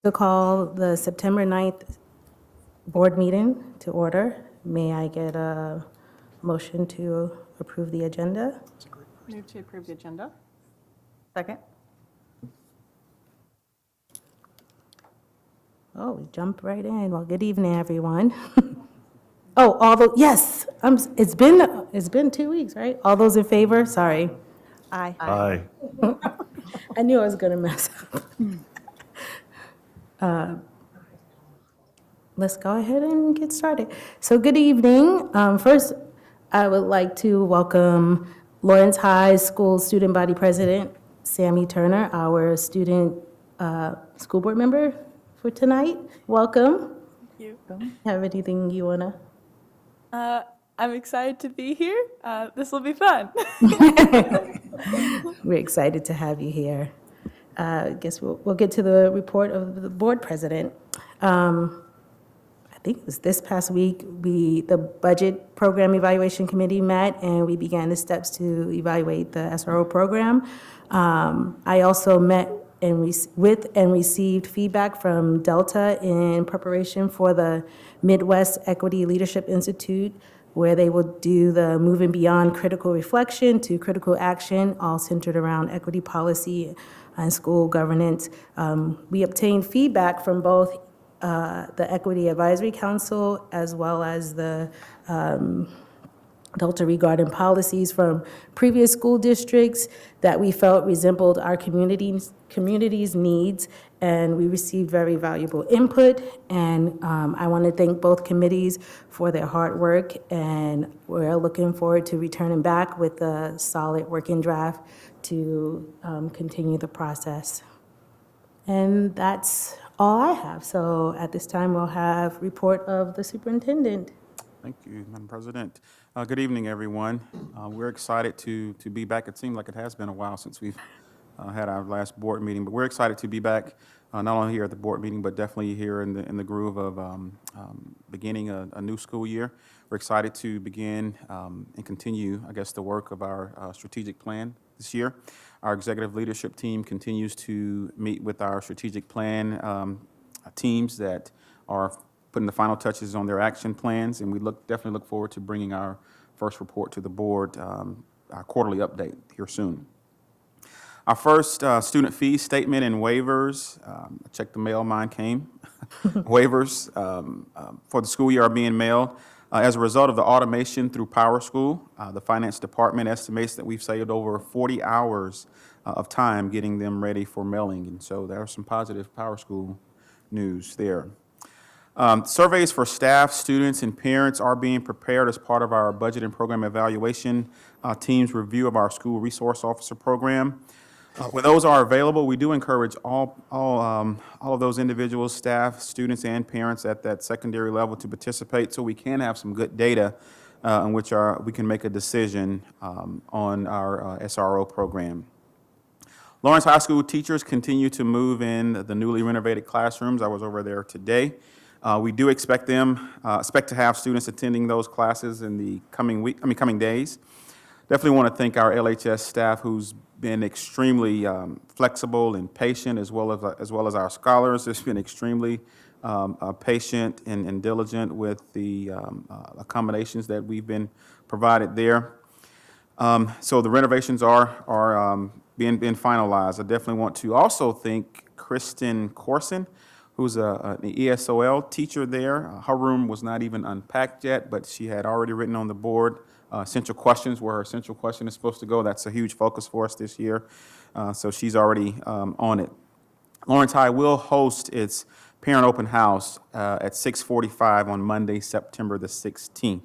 To call the September 9th board meeting to order. May I get a motion to approve the agenda? Move to approve the agenda. Second. Oh, we jump right in. Well, good evening, everyone. Yes, it's been 2 weeks, right? All those in favor? Sorry. Aye. Aye. I knew I was going to mess up. Let's go ahead and get started. So good evening. First, I would like to welcome Lawrence High School Student Body President Sammy Turner, our student school board member for tonight. Welcome. You. Have anything you want to? I'm excited to be here. This will be fun. We're excited to have you here. I guess we'll get to the report of the board president. I think it was this past week, the Budget Program Evaluation Committee met, and we began the steps to evaluate the SRO program. I also met with and received feedback from Delta in preparation for the Midwest Equity Leadership Institute, where they will do the moving beyond critical reflection to critical action, all centered around equity policy and school governance. We obtained feedback from both the Equity Advisory Council as well as the Delta regarding policies from previous school districts that we felt resembled our community's needs, and we received very valuable input. And I want to thank both committees for their hard work, and we're looking forward to returning back with a solid working draft to continue the process. And that's all I have. So at this time, we'll have report of the superintendent. Thank you, Madam President. Good evening, everyone. We're excited to be back. It seems like it has been a while since we've had our last board meeting, but we're excited to be back, not only here at the board meeting, but definitely here in the groove of beginning a new school year. We're excited to begin and continue, I guess, the work of our strategic plan this year. Our executive leadership team continues to meet with our strategic plan teams that are putting the final touches on their action plans, and we definitely look forward to bringing our first report to the board, our quarterly update here soon. Our first student fee statement and waivers, I checked the mail, mine came. Waivers for the school year are being mailed. As a result of the automation through PowerSchool, the finance department estimates that we've saved over 40 hours of time getting them ready for mailing, and so there's some positive PowerSchool news there. Surveys for staff, students, and parents are being prepared as part of our budget and program evaluation team's review of our school resource officer program. When those are available, we do encourage all of those individuals, staff, students, and parents at that secondary level to participate, so we can have some good data in which we can make a decision on our SRO program. Lawrence High School teachers continue to move in the newly renovated classrooms. I was over there today. We do expect to have students attending those classes in the coming days. Definitely want to thank our LHS staff, who's been extremely flexible and patient, as well as our scholars. It's been extremely patient and diligent with the accommodations that we've been provided there. So the renovations are being finalized. I definitely want to also thank Kristen Corson, who's an ESOL teacher there. Her room was not even unpacked yet, but she had already written on the board essential questions, where her essential question is supposed to go. That's a huge focus for us this year. So she's already on it. Lawrence High will host its parent open house at 6:45 on Monday, September the 16th.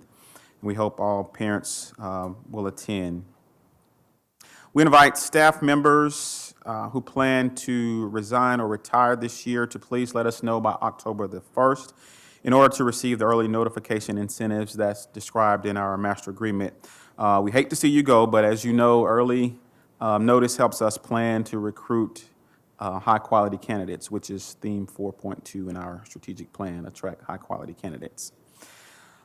We hope all parents will attend. We invite staff members who plan to resign or retire this year to please let us know by October the 1st in order to receive the early notification incentives that's described in our master agreement. We hate to see you go, but as you know, early notice helps us plan to recruit high-quality candidates, which is theme 4.2 in our strategic plan, attract high-quality candidates.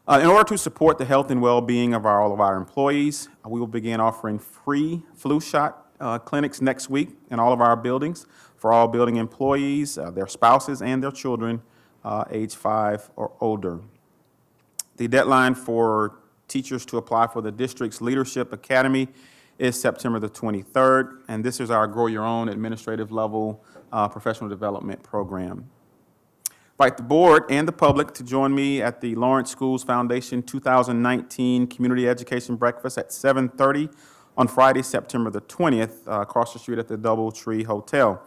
In order to support the health and well-being of all of our employees, we will begin offering free flu shot clinics next week in all of our buildings for for all building employees, their spouses, and their children age 5 or older. The deadline for teachers to apply for the district's Leadership Academy is September the 23rd, and this is our Grow Your Own administrative level professional development program. Invite the board and the public to join me at the Lawrence Schools Foundation 2019 Community Education Breakfast at 7:30 on Friday, September the 20th, across the street at the Doubletree Hotel.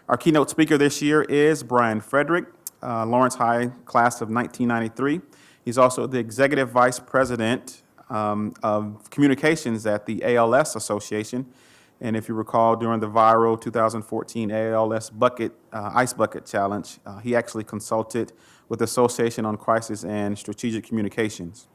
Our keynote speaker this year is Brian Frederick, Lawrence High class of 1993. He's also the Executive Vice President of Communications at the ALS Association. And if you recall, during the viral 2014 ALS Ice Bucket Challenge, he actually consulted with the Association on Crisis and Strategic Communications.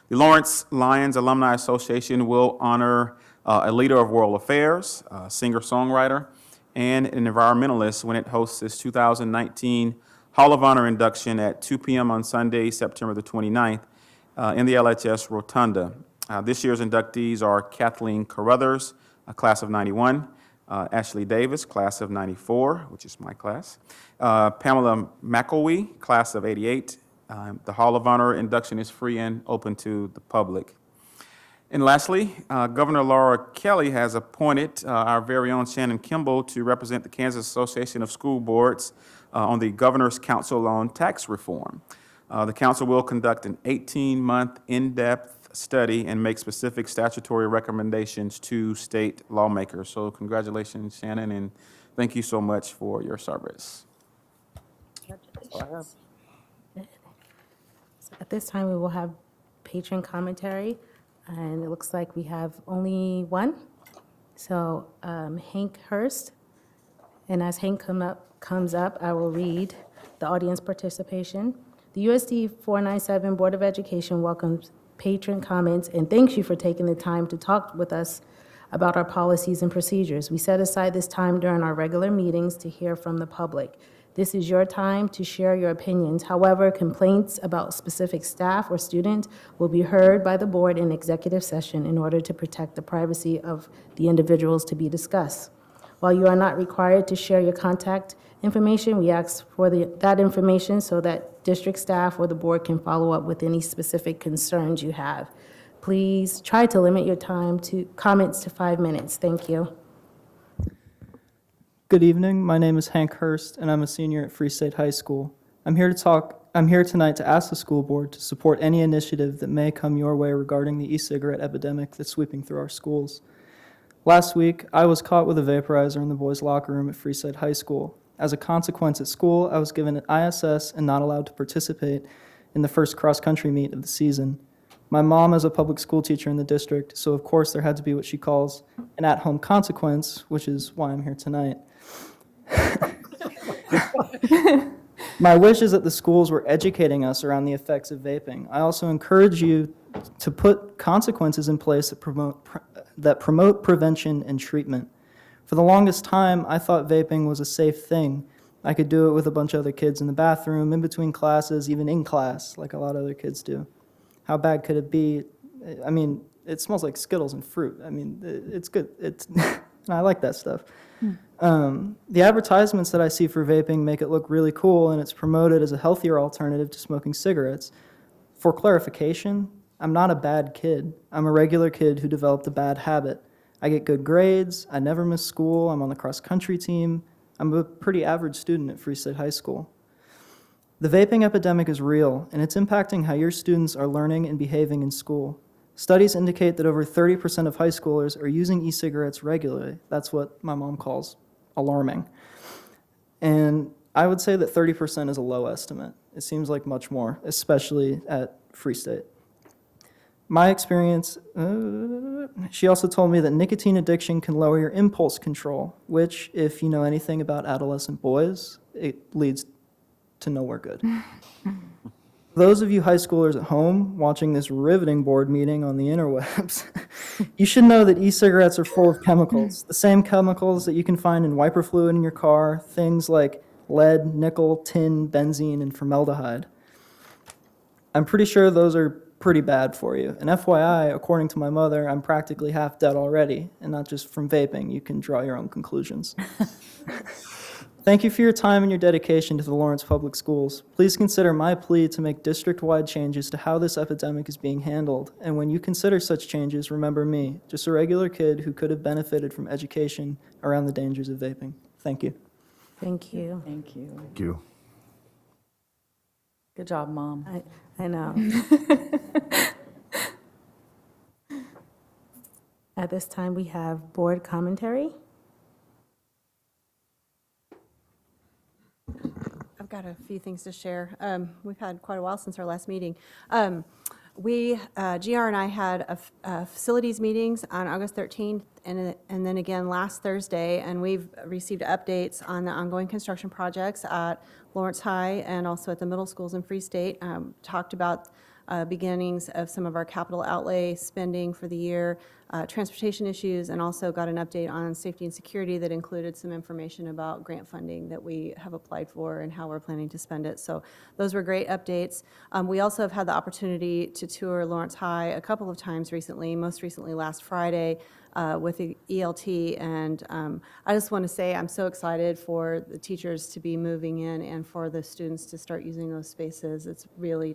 The Lawrence Lions Alumni Association will honor a leader of world affairs, a singer-songwriter, and an environmentalist when it hosts its 2019 Hall of Honor induction at 2 p.m. on Sunday, September the 29th, in the LHS Rotunda. This year's inductees are Kathleen Carruthers, a class of 91, Ashley Davis, class of 94, which is my class, Pamela McElwee, class of 88. The Hall of Honor induction is free and open to the public. And lastly, Governor Laura Kelly has appointed our very own Shannon Kimball to represent the Kansas Association of School Boards on the Governor's Council on Tax Reform. The council will conduct an 18-month in-depth study and make specific statutory recommendations to state lawmakers. So congratulations, Shannon, and thank you so much for your service. So at this time, we will have patron commentary, and it looks like we have only one. So Hank Hurst, and as Hank comes up, I will read the audience participation. The USD 497 Board of Education welcomes patron comments and thanks you for taking the time to talk with us about our policies and procedures. We set aside this time during our regular meetings to hear from the public. This is your time to share your opinions. However, complaints about specific staff or students will be heard by the board in executive session in order to protect the privacy of the individuals to be discussed. While you are not required to share your contact information, we ask for that information so that district staff or the board can follow up with any specific concerns you have. Please try to limit your time to comments to 5 minutes. Thank you. Good evening. My name is Hank Hurst, and I'm a senior at Free State High School. I'm here tonight to ask the school board to support any initiative that may come your way regarding the e-cigarette epidemic that's sweeping through our schools. Last week, I was caught with a vaporizer in the boys' locker room at Free State High School. As a consequence at school, I was given an ISS and not allowed to participate in the first cross-country meet of the season. My mom is a public school teacher in the district, so of course there had to be what she calls an at-home consequence, which is why I'm here tonight. My wish is that the schools were educating us around the effects of vaping. I also encourage you to put consequences in place that promote prevention and treatment. For the longest time, I thought vaping was a safe thing. I could do it with a bunch of other kids in the bathroom, in between classes, even in class, like a lot of other kids do. How bad could it be? I mean, it smells like Skittles and fruit. I mean, it's good. I like that stuff. The advertisements that I see for vaping make it look really cool, and it's promoted as a healthier alternative to smoking cigarettes. For clarification, I'm not a bad kid. I'm a regular kid who developed a bad habit. I get good grades, I never miss school, I'm on the cross-country team. I'm a pretty average student at Free State High School. The vaping epidemic is real, and it's impacting how your students are learning and behaving in school. Studies indicate that over 30% of high schoolers are using e-cigarettes regularly. That's what my mom calls alarming. And I would say that 30% is a low estimate. It seems like much more, especially at Free State. My experience, she also told me that nicotine addiction can lower your impulse control, which, if you know anything about adolescent boys, it leads to nowhere good. Those of you high schoolers at home watching this riveting board meeting on the interwebs, you should know that e-cigarettes are full of chemicals, the same chemicals that you can find in wiper fluid in your car, things like lead, nickel, tin, benzene, and formaldehyde. I'm pretty sure those are pretty bad for you. And FYI, according to my mother, I'm practically half dead already, and not just from vaping. You can draw your own conclusions. Thank you for your time and your dedication to the Lawrence Public Schools. Please consider my plea to make district-wide changes to how this epidemic is being handled. And when you consider such changes, remember me, just a regular kid who could have benefited from education around the dangers of vaping. Thank you. Thank you. Thank you. Thank you. Good job, Mom. I know. At this time, we have board commentary. I've got a few things to share. We've had quite a while since our last meeting. GR and I had facilities meetings on August 13th and then again last Thursday, and we've received updates on the ongoing construction projects at Lawrence High and also at the middle schools in Free State. Talked about beginnings of some of our capital outlay spending for the year, transportation issues, and also got an update on safety and security that included some information about grant funding that we have applied for and how we're planning to spend it. So those were great updates. We also have had the opportunity to tour Lawrence High a couple of times recently, most recently last Friday with the ELT. And I just want to say I'm so excited for the teachers to be moving in and for the students to start using those spaces. It's really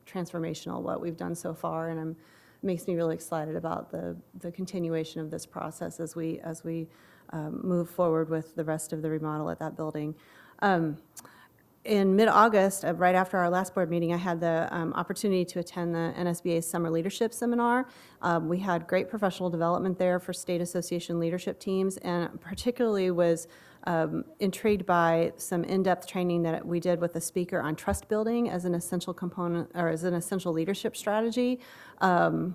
transformational what we've done so far, and makes me really excited about the continuation of this process as we move forward with the rest of the remodel at that building. In mid-August, right after our last board meeting, I had the opportunity to attend the NSBA Summer Leadership Seminar. We had great professional development there for state association leadership teams, and particularly was intrigued by some in-depth training that we did with a speaker on trust building as an essential component, or as an essential leadership strategy. And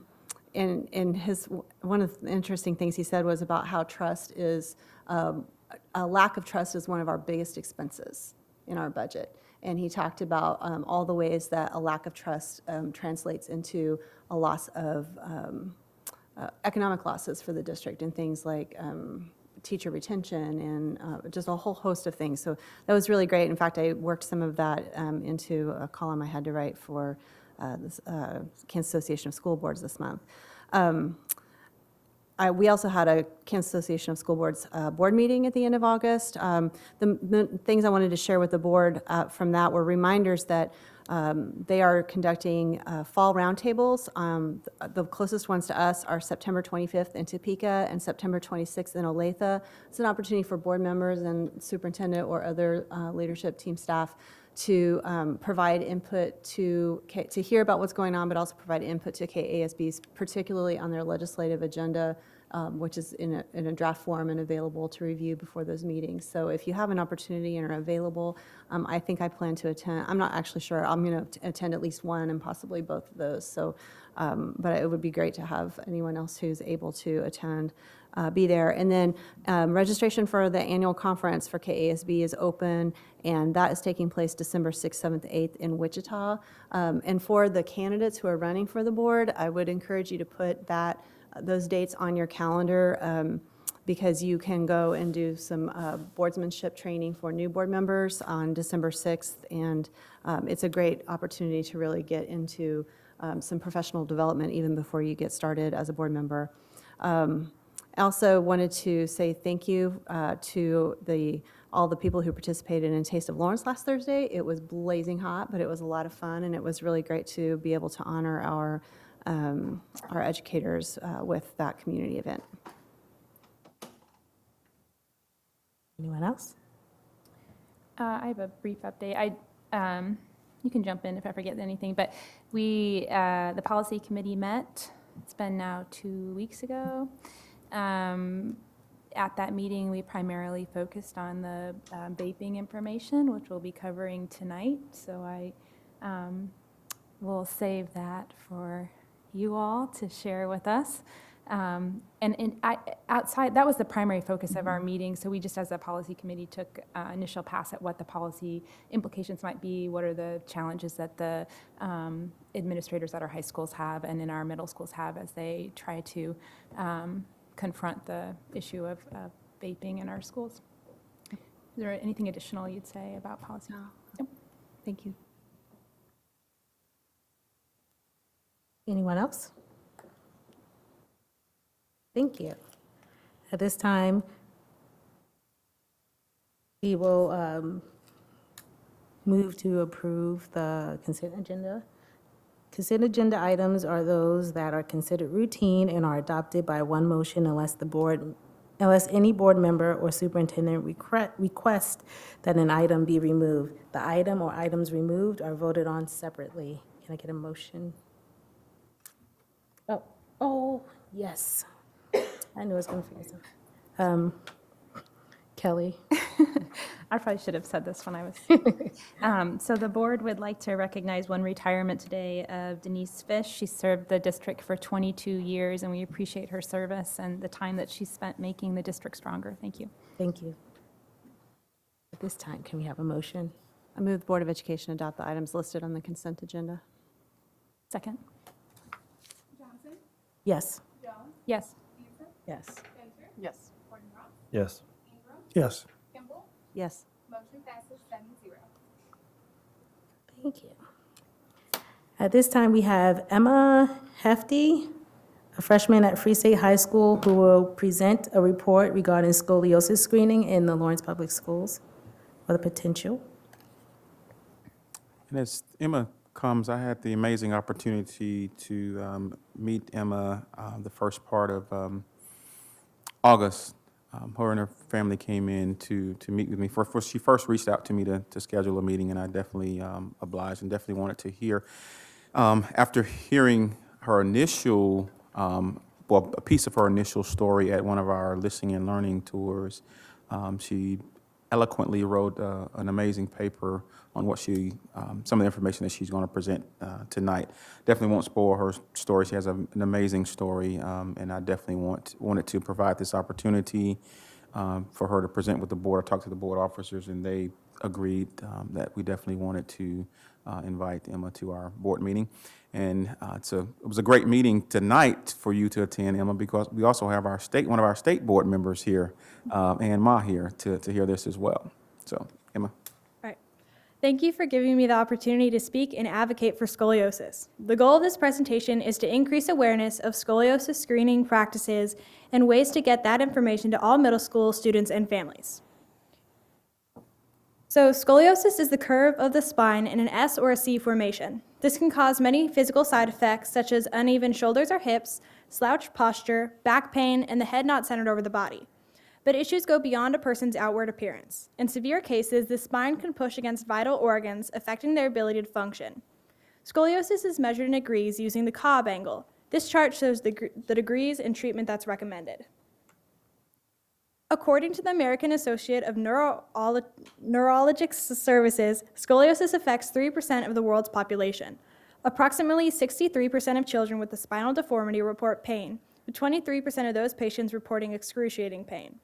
one of the interesting things he said was about how trust is, a lack of trust is one of our biggest expenses in our budget. And he talked about all the ways that a lack of trust translates into a loss of economic losses for the district, and things like teacher retention and just a whole host of things. So that was really great. In fact, I worked some of that into a column I had to write for the Kansas Association of School Boards this month. We also had a Kansas Association of School Boards board meeting at the end of August. The things I wanted to share with the board from that were reminders that they are conducting fall roundtables. The closest ones to us are September 25th in Topeka and September 26th in Olathe. It's an opportunity for board members and superintendent or other leadership team staff to provide input to hear about what's going on, but also provide input to KASBs, particularly on their legislative agenda, which is in a draft form and available to review before those meetings. So if you have an opportunity and are available, I think I plan to attend. I'm not actually sure. I'm going to attend at least one and possibly both of those. So, but it would be great to have anyone else who's able to attend be there. And then registration for the annual conference for KASB is open, and that is taking place December 6th, 7th, 8th in Wichita. And for the candidates who are running for the board, I would encourage you to put those dates on your calendar, because you can go and do some boardsmanship training for new board members on December 6th, and it's a great opportunity to really get into some professional development even before you get started as a board member. I also wanted to say thank you to all the people who participated in Taste of Lawrence last Thursday. It was blazing hot, but it was a lot of fun, and it was really great to be able to honor our educators with that community event. Anyone else? I have a brief update. You can jump in if I forget anything, but the policy committee met. It's been now 2 weeks ago. At that meeting, we primarily focused on the vaping information, which we'll be covering tonight. So I will save that for you all to share with us. Outside, that was the primary focus of our meeting. So we just, as a policy committee, took initial pass at what the policy implications might be, what are the challenges that the administrators at our high schools have and in our middle schools have as they try to confront the issue of vaping in our schools. Is there anything additional you'd say about policy? No. Nope. Thank you. Anyone else? Thank you. At this time, we will move to approve the consent agenda. Consent agenda items are those that are considered routine and are adopted by one motion unless any board member or superintendent request that an item be removed. The item or items removed are voted on separately. Can I get a motion? Oh, yes. I knew I was going to forget something. Kelly? I probably should have said this when I was. So the board would like to recognize one retirement today of Denise Fish. She served the district for 22 years, and we appreciate her service and the time that she spent making the district stronger. Thank you. Thank you. At this time, can we have a motion? I move the Board of Education adopt the items listed on the consent agenda. Second? Yes. Yes. Yes. Yes. Yes. Yes. Yes. Motion passes 7-0. Thank you. At this time, we have Emma Hefty, a freshman at Free State High School, who will present a report regarding scoliosis screening in the Lawrence Public Schools for the potential. And as Emma comes, I had the amazing opportunity to meet Emma the first part of August. Her and her family came in to meet with me. She first reached out to me to schedule a meeting, and I definitely obliged and definitely wanted to hear. After hearing her initial, a piece of her initial story at one of our listening and learning tours, she eloquently wrote an amazing paper on what some of the information that she's going to present tonight. Definitely won't spoil her story. She has an amazing story, and I definitely wanted to provide this opportunity for her to present with the board. I talked to the board officers, and they agreed that we definitely wanted to invite Emma to our board meeting. And it was a great meeting tonight for you to attend, Emma, because we also have one of our state board members here, Ann Ma, here to hear this as well. So, Emma. Thank you for giving me the opportunity to speak and advocate for scoliosis. The goal of this presentation is to increase awareness of scoliosis screening practices and ways to get that information to all middle school students and families. So scoliosis is the curve of the spine in an S or a C formation. This can cause many physical side effects such as uneven shoulders or hips, slouched posture, back pain, and the head not centered over the body. But issues go beyond a person's outward appearance. In severe cases, the spine can push against vital organs, affecting their ability to function. Scoliosis is measured in degrees using the Cobb angle. This chart shows the degrees and treatment that's recommended. According to the American Associate of Neurologic Services, scoliosis affects 3% of the world's population. Approximately 63% of children with a spinal deformity report pain, with 23% of those patients reporting excruciating pain.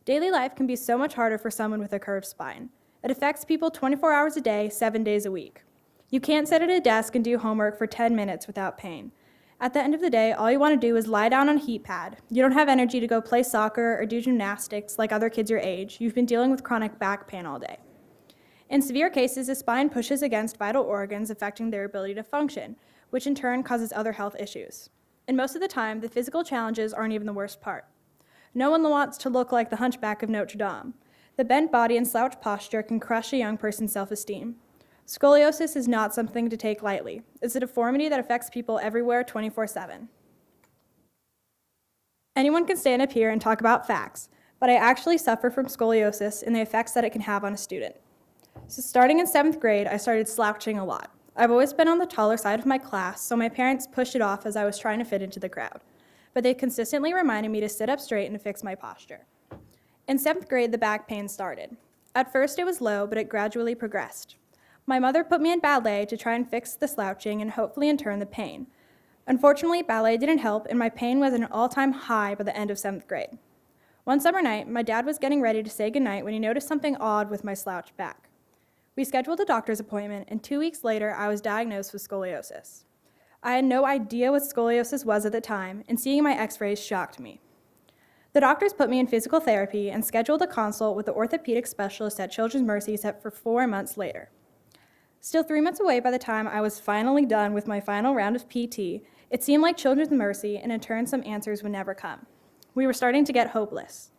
Daily life can be so much harder for someone with a curved spine. It affects people 24 hours a day, 7 days a week. You can't sit at a desk and do homework for 10 minutes without pain. At the end of the day, all you want to do is lie down on a heat pad. You don't have energy to go play soccer or do gymnastics like other kids your age. You've been dealing with chronic back pain all day. In severe cases, the spine pushes against vital organs, affecting their ability to function, which in turn causes other health issues. And most of the time, the physical challenges aren't even the worst part. No one wants to look like the hunchback of Notre Dame. The bent body and slouched posture can crush a young person's self-esteem. Scoliosis is not something to take lightly. It's a deformity that affects people everywhere 24/7. Anyone can stand up here and talk about facts, but I actually suffer from scoliosis and the effects that it can have on a student. So starting in 7th grade, I started slouching a lot. I've always been on the taller side of my class, so my parents pushed it off as I was trying to fit into the crowd. But they consistently reminded me to sit up straight and to fix my posture. In 7th grade, the back pain started. At first, it was low, but it gradually progressed. My mother put me in ballet to try and fix the slouching and hopefully in turn the pain. Unfortunately, ballet didn't help, and my pain was at an all-time high by the end of 7th grade. One summer night, my dad was getting ready to say goodnight when he noticed something odd with my slouched back. We scheduled a doctor's appointment, and 2 weeks later, I was diagnosed with scoliosis. I had no idea what scoliosis was at the time, and seeing my x-rays shocked me. The doctors put me in physical therapy and scheduled a consult with the orthopedic specialist at Children's Mercy set for 4 months later. Still 3 months away by the time I was finally done with my final round of PT, It seemed like Children's Mercy, and in turn, some answers would never come. We were starting to get hopeless.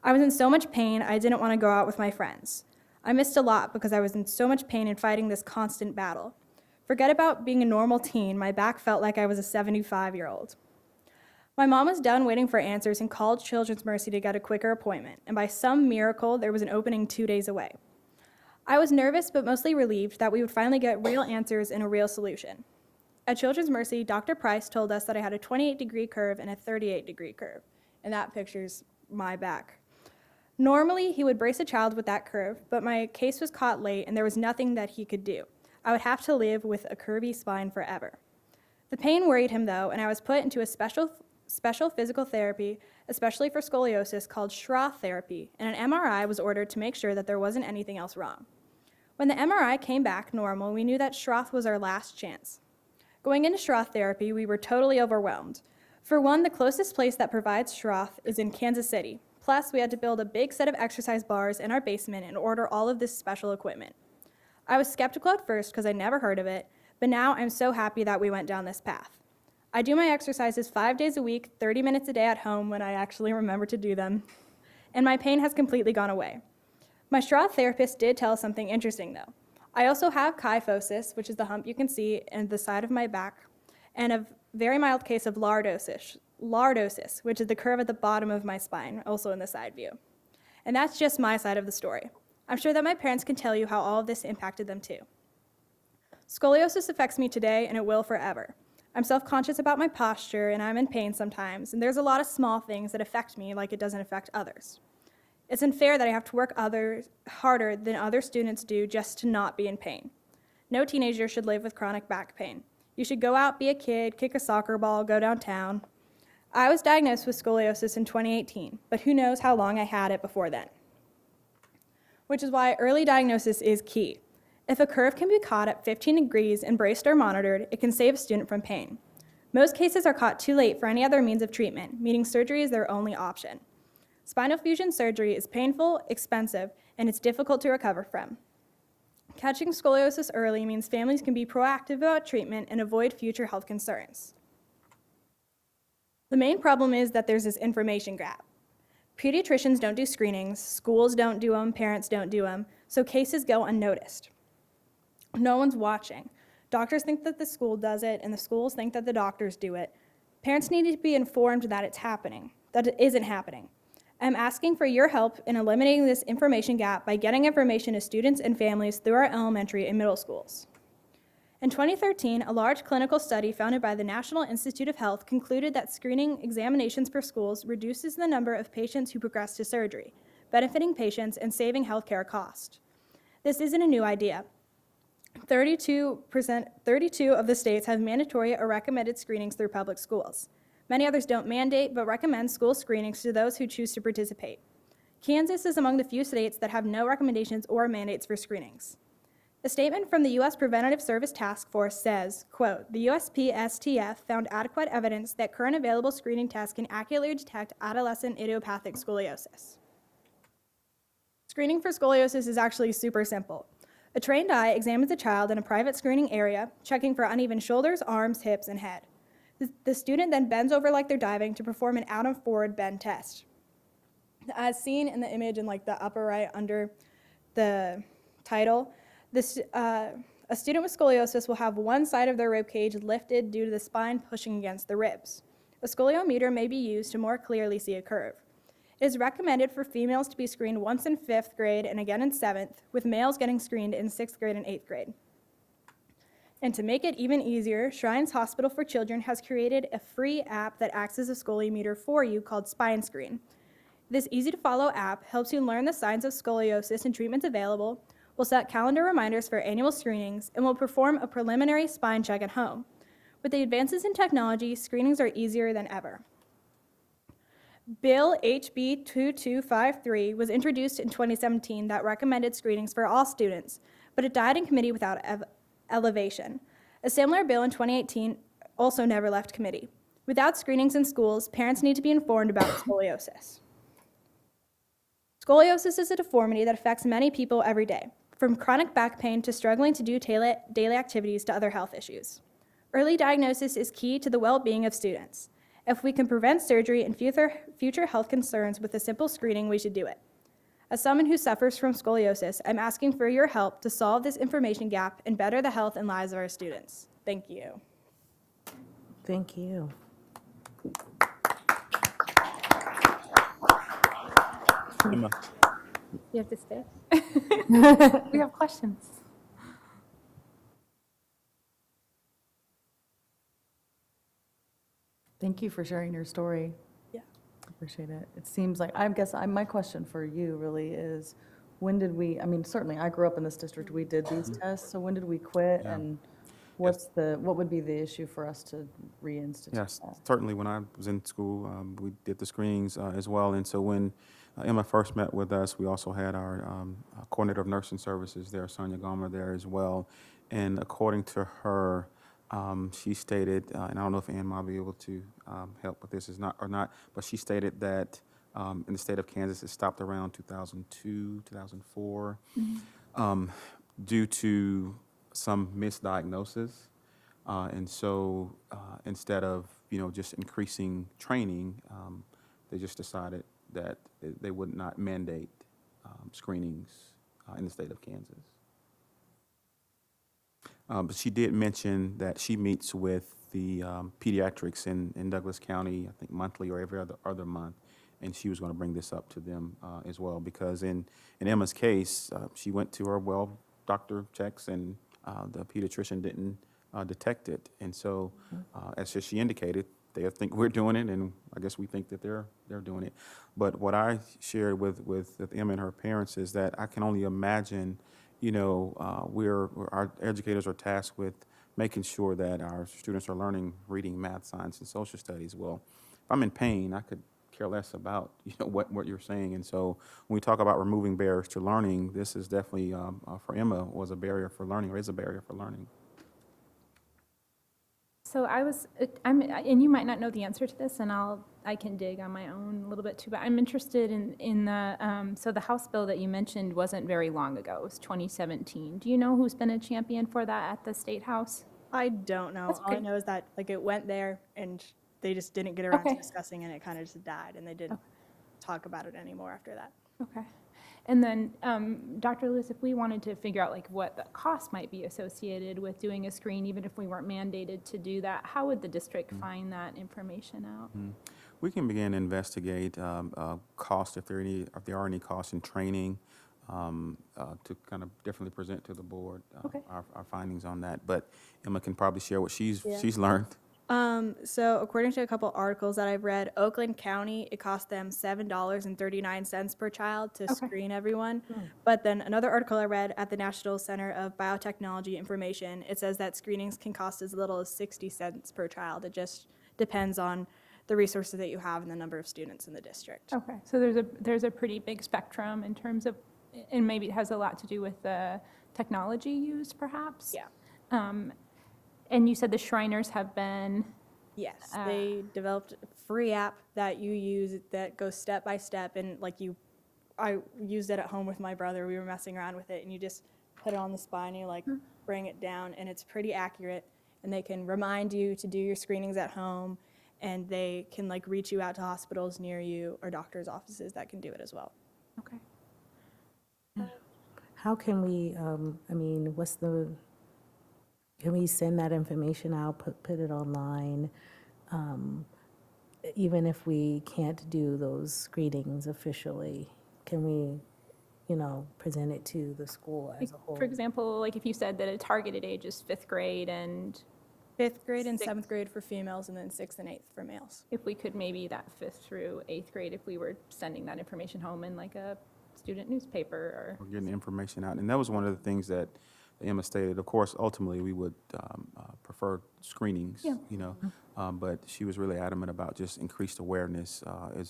I was in so much pain, I didn't want to go out with my friends. I missed a lot because I was in so much pain and fighting this constant battle. Forget about being a normal teen, my back felt like I was a 75-year-old. My mom was done waiting for answers and called Children's Mercy to get a quicker appointment, and by some miracle, there was an opening 2 days away. I was nervous but mostly relieved that we would finally get real answers and a real solution. At Children's Mercy, Dr. Price told us that I had a 28-degree curve and a 38-degree curve, and that picture's my back. Normally, he would brace a child with that curve, but my case was caught late and there was nothing that he could do. I would have to live with a curvy spine forever. The pain worried him though, and I was put into a special physical therapy, especially for scoliosis, called Schroth therapy, and an MRI was ordered to make sure that there wasn't anything else wrong. When the MRI came back normal, we knew that Schroth was our last chance. Going into Schroth therapy, we were totally overwhelmed. For one, the closest place that provides Schroth is in Kansas City. Plus, we had to build a big set of exercise bars in our basement and order all of this special equipment. I was skeptical at first because I'd never heard of it, but now I'm so happy that we went down this path. I do my exercises 5 days a week, 30 minutes a day at home when I actually remember to do them, and my pain has completely gone away. My Schroth therapist did tell us something interesting though. I also have kyphosis, which is the hump you can see in the side of my back, and a very mild case of lordosis, which is the curve at the bottom of my spine, also in the side view. And that's just my side of the story. I'm sure that my parents can tell you how all of this impacted them too. Scoliosis affects me today, and it will forever. I'm self-conscious about my posture, and I'm in pain sometimes, and there's a lot of small things that affect me like it doesn't affect others. It's unfair that I have to work harder than other students do just to not be in pain. No teenager should live with chronic back pain. You should go out, be a kid, kick a soccer ball, go downtown. I was diagnosed with scoliosis in 2018, but who knows how long I had it before then. Which is why early diagnosis is key. If a curve can be caught at 15 degrees and braced or monitored, it can save a student from pain. Most cases are caught too late for any other means of treatment, meaning surgery is their only option. Spinal fusion surgery is painful, expensive, and it's difficult to recover from. Catching scoliosis early means families can be proactive about treatment and avoid future health concerns. The main problem is that there's this information gap. Pediatricians don't do screenings, schools don't do them, parents don't do them, so cases go unnoticed. No one's watching. Doctors think that the school does it, and the schools think that the doctors do it. Parents need to be informed that it's happening, that it isn't happening. I'm asking for your help in eliminating this information gap by getting information to students and families through our elementary and middle schools. In 2013, a large clinical study founded by the National Institute of Health concluded that screening examinations for schools reduces the number of patients who progress to surgery, benefiting patients and saving healthcare costs. This isn't a new idea. 32 of the states have mandatory or recommended screenings through public schools. Many others don't mandate, but recommend school screenings to those who choose to participate. Kansas is among the few states that have no recommendations or mandates for screenings. A statement from the U.S. Preventative Service Task Force says, quote, "The USPSTF found adequate evidence that current available screening tests can accurately detect adolescent idiopathic scoliosis." Screening for scoliosis is actually super simple. A trained eye examines a child in a private screening area, checking for uneven shoulders, arms, hips, and head. The student then bends over like they're diving to perform an out and forward bend test. As seen in the image in like the upper right under the title, a student with scoliosis will have one side of their rib cage lifted due to the spine pushing against the ribs. A scoliometer may be used to more clearly see a curve. It is recommended for females to be screened once in 5th grade and again in 7th, with males getting screened in 6th grade and 8th grade. And to make it even easier, Shrines Hospital for Children has created a free app that acts as a scoliometer for you called Spine Screen. This easy-to-follow app helps you learn the signs of scoliosis and treatments available, will set calendar reminders for annual screenings, and will perform a preliminary spine check at home. With the advances in technology, screenings are easier than ever. Bill HB 2253 was introduced in 2017 that recommended screenings for all students, but it died in committee without elevation. A similar bill in 2018 also never left committee. Without screenings in schools, parents need to be informed about scoliosis. Scoliosis is a deformity that affects many people every day, from chronic back pain to struggling to do daily activities to other health issues. Early diagnosis is key to the well-being of students. If we can prevent surgery and future health concerns with a simple screening, we should do it. As someone who suffers from scoliosis, I'm asking for your help to solve this information gap and better the health and lives of our students. Thank you. Thank you. Emma? You have to stay. We have questions. Thank you for sharing your story. Yeah. Appreciate it. It seems like, my question for you really is, when did we, I mean, certainly I grew up in this district, we did these tests, so when did we quit? Yeah. And what would be the issue for us to reinstitute Yes, that? certainly. When I was in school, we did the screenings as well. And so when Emma first met with us, we also had our coordinator of nursing services there, Sonia Gomer, there as well. And according to her, she stated, and I don't know if Ann might be able to help with this or not, but she stated that in the state of Kansas, it stopped around 2002, 2004, due to some misdiagnosis. And so instead of, just increasing training, they just decided that they would not mandate screenings in the state of Kansas. But she did mention that she meets with the pediatrics in Douglas County, I think monthly or every other month, and she was going to bring this up to them as well, because in Emma's case, she went to her doctor checks, and the pediatrician didn't detect it. And so, as she indicated, they think we're doing it, and I guess we think that they're doing it. But what I shared with Emma and her parents is that I can only imagine, our educators are tasked with making sure that our students are learning reading, math, science, and social studies. Well, if I'm in pain, I could care less about what you're saying. And so when we talk about removing barriers to learning, this is definitely for Emma was a barrier for learning, or is a barrier for learning. So and you might not know the answer to this, and I can dig on my own a little bit too, but I'm interested in the, so the House bill that you mentioned wasn't very long ago, it was 2017. Do you know who's been a champion for that at the State House? I don't know. That's All I pretty- know is that it went there and they just didn't get around to Okay. discussing it, and it kind of just died, and they didn't talk about it anymore after that. Okay. And then, Dr. Lewis, if we wanted to figure out what the cost might be associated with doing a screen, even if we weren't mandated to do that, how would the district find that information out? We can begin to investigate costs, if there are any costs in training, to kind of definitely present to the board Okay. our findings on that. But Emma can probably share what she's learned. So according to a couple articles that I've read, Oakland County, it cost them $7.39 per child to screen everyone. But then another article I read at the National Center of Biotechnology Information, it says that screenings can cost as little as 60 cents per child. It just depends on the resources that you have and the number of students in the district. Okay, so there's a pretty big spectrum in terms of, and maybe it has a lot to do with the technology used, perhaps? Yeah. And you said the Shriners have been, Yes, they developed a free app that you use that goes step by step, and I used it at home with my brother. We were messing around with it, and you just put it on the spine, and you bring it down, and it's pretty accurate. And they can remind you to do your screenings at home, and they can reach you out to hospitals near you or doctors' offices that can do it as well. okay. How can we, can we send that information out, put it online? Even if we can't do those screenings officially, can we, present it to the school as a whole? For example, if you said that a targeted age is 5th grade, and 5th grade and Sixth. 7th grade for females, and then 6th and 8th for males. if we could maybe that 5th through 8th grade, if we were sending that information home in a student newspaper We're getting the information out. And that was one of the things that Emma stated. Of course, ultimately, we would prefer screenings, but she was really adamant about just increased awareness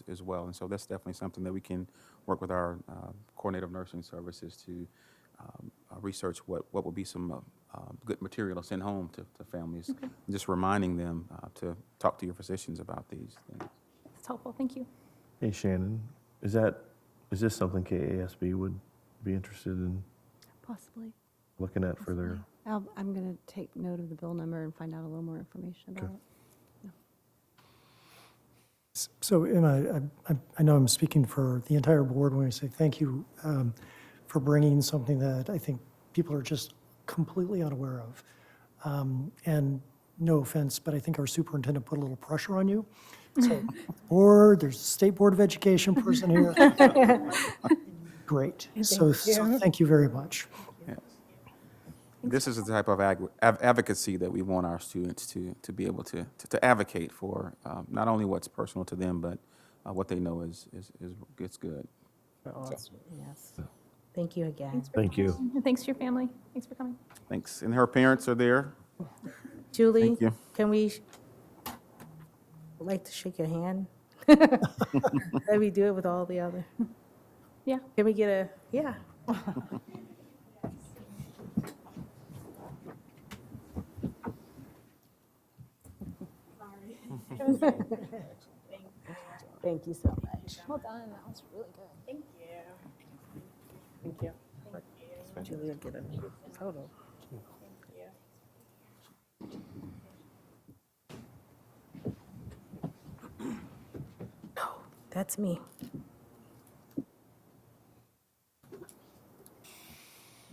as well. And so that's definitely something that we can work with our coordinator of nursing services to research what would be some good material to send home to families. Just reminding them to talk to your physicians about these things. It's helpful, thank you. Hey, Shannon, is this something KASB would be interested in Possibly. looking at for their I'm going to take note of the bill number and find out a little more information about it. So Emma, I know I'm speaking for the entire board when I say thank you for bringing something that I think people are just completely unaware of. And no offense, but I think our superintendent put a little pressure on you. So, board, there's a State Board of Education person here. Great. So thank you very much. This is the type of advocacy that we want our students to be able to advocate for, not only what's personal to them, but what they know is good. Yes. Thank you again. Thank you. And thanks to your family. Thanks for coming. Thanks. And her parents are there. Julie, Thank you. can we, I'd like to shake your hand? Let me do it with all the other. Yeah. Can we get a, yeah. Thank you so much. Well done. That was really good. Thank you. Julie will get a photo. No, that's me.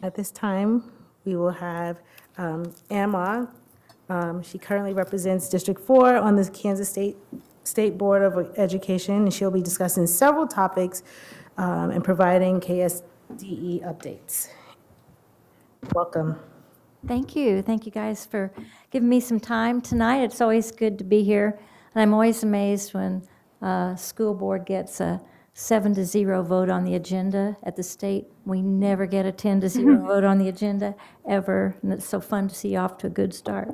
At this time, we will have Emma. She currently represents District 4 on the Kansas State Board of Education, and she'll be discussing several topics and providing KSDE updates. Welcome. Thank you. Thank you guys for giving me some time tonight. It's always good to be here. And I'm always amazed when school board gets a 7-0 vote on the agenda at the state. We never get a 10-0 vote on the agenda, ever. And it's so fun to see you off to a good start.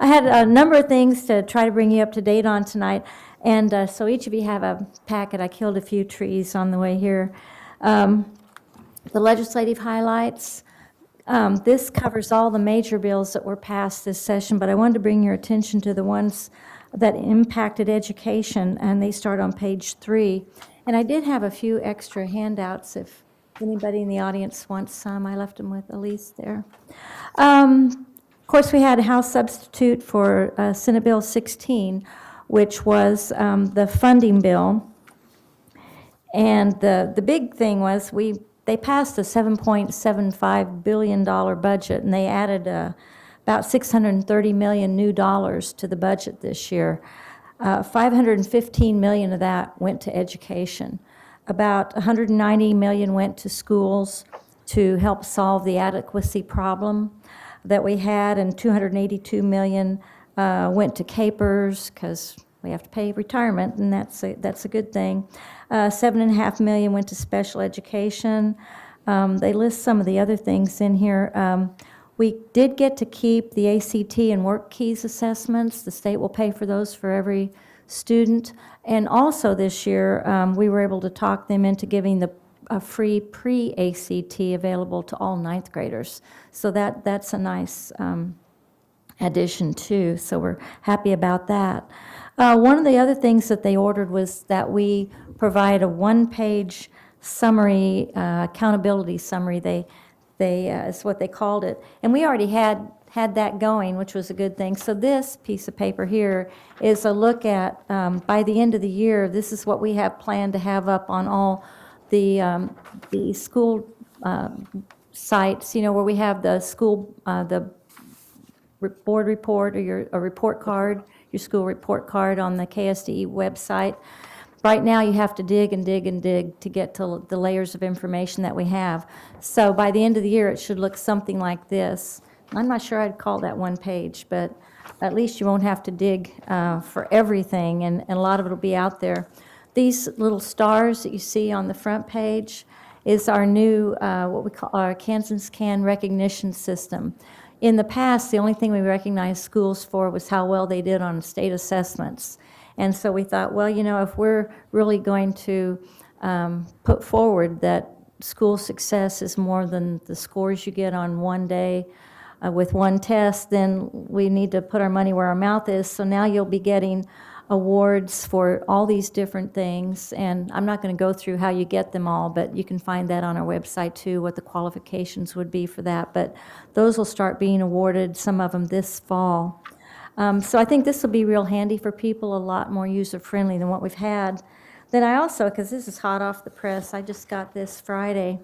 I had a number of things to try to bring you up to date on tonight. And so each of you have a packet. I killed a few trees on the way here. The legislative highlights. This covers all the major bills that were passed this session, but I wanted to bring your attention to the ones that impacted education, and they start on page 3. And I did have a few extra handouts if anybody in the audience wants some. I left them with Elise there. Of course, we had a House substitute for Senate Bill 16, which was the funding bill. And the big thing was they passed a $7.75 billion budget, and they added about $630 million new dollars to the budget this year. $515 million of that went to education. About $190 million went to schools to help solve the adequacy problem that we had, and $282 million went to CAPERS, because we have to pay retirement, and that's a good thing. $7.5 million went to special education. They list some of the other things in here. We did get to keep the ACT and Work Keys assessments. The state will pay for those for every student. And also this year, we were able to talk them into giving a free pre-ACT available to all ninth graders. So that's a nice addition too. So we're happy about that. One of the other things that they ordered was that we provide a one-page summary, accountability summary. They is what they called it. And we already had that going, which was a good thing. So this piece of paper here is a look at, by the end of the year, this is what we have planned to have up on all the school sites, where we have the school, the board report or a report card, your school report card on the KSDE website. Right now, you have to dig and dig and dig to get to the layers of information that we have. So by the end of the year, it should look something like this. I'm not sure I'd call that one page, but at least you won't have to dig for everything, and a lot of it will be out there. These little stars that you see on the front page is our new, what we call our Kansas Can recognition system. In the past, the only thing we recognized schools for was how well they did on state assessments. And so we thought, well, if we're really going to put forward that school success is more than the scores you get on one day with one test, then we need to put our money where our mouth is. So now you'll be getting awards for all these different things, and I'm not going to go through how you get them all, but you can find that on our website too, what the qualifications would be for that. But those will start being awarded, some of them this fall. So I think this will be real handy for people, a lot more user-friendly than what we've had. Then I also, because this is hot off the press, I just got this Friday.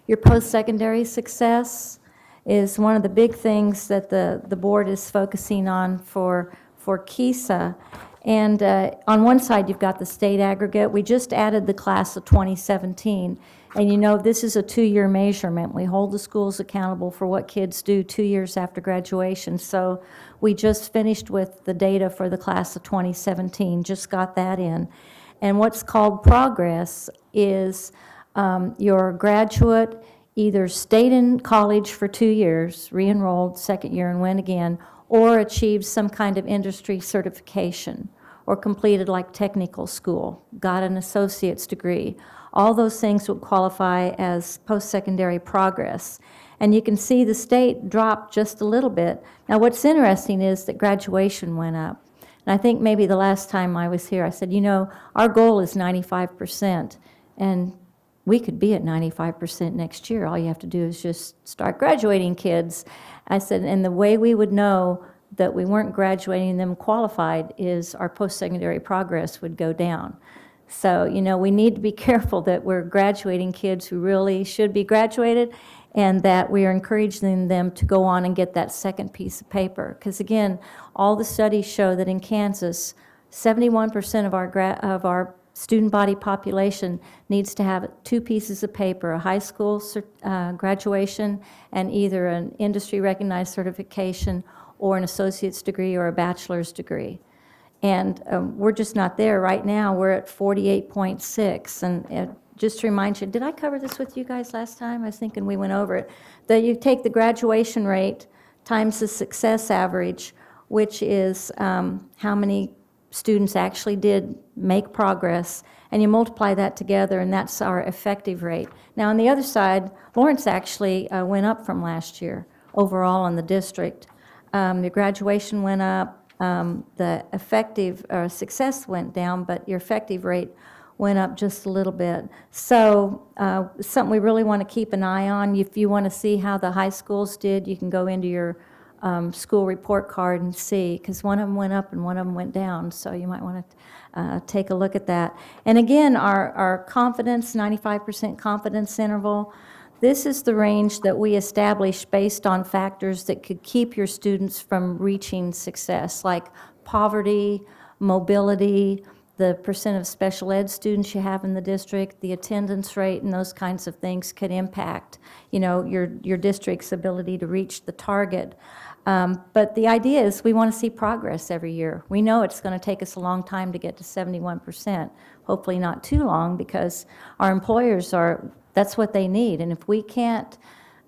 Your post-secondary success is one of the big things that the board is focusing on for KESA. And on one side, you've got the state aggregate. We just added the class of 2017. And you know, this is a 2-year measurement. We hold the schools accountable for what kids do 2 years after graduation. So we just finished with the data for the class of 2017, just got that in. And what's called progress is your graduate either stayed in college for 2 years, re-enrolled second year and went again, or achieved some kind of industry certification, or completed like technical school, got an associate's degree. All those things would qualify as post-secondary progress. And you can see the state dropped just a little bit. Now, what's interesting is that graduation went up. And I think maybe the last time I was here, I said, you know, our goal is 95%, and we could be at 95% next year. All you have to do is just start graduating kids. I said, and the way we would know that we weren't graduating them qualified is our post-secondary progress would go down. So, you know, we need to be careful that we're graduating kids who really should be graduated, and that we are encouraging them to go on and get that second piece of paper. Because again, all the studies show that in Kansas, 71% of our student body population needs to have 2 pieces of paper, a high school graduation and either an industry recognized certification or an associate's degree or a bachelor's degree. And we're just not there. Right now, we're at 48.6. And just to remind you, did I cover this with you guys last time? I was thinking we went over it. That you take the graduation rate times the success average, which is how many students actually did make progress, and you multiply that together, and that's our effective rate. Now, on the other side, Lawrence actually went up from last year overall in the district. The graduation went up. The effective success went down, but your effective rate went up just a little bit. So something we really want to keep an eye on. If you want to see how the high schools did, you can go into your school report card and see, because one of them went up and one of them went down. So you might want to take a look at that. And again, our confidence, 95% confidence interval, this is the range that we established based on factors that could keep your students from reaching success, like poverty, mobility, the percent of special ed students you have in the district, the attendance rate, and those kinds of things could impact, you know, your district's ability to reach the target. But the idea is we want to see progress every year. We know it's going to take us a long time to get to 71%, hopefully not too long, because our employers that's what they need. And if we can't,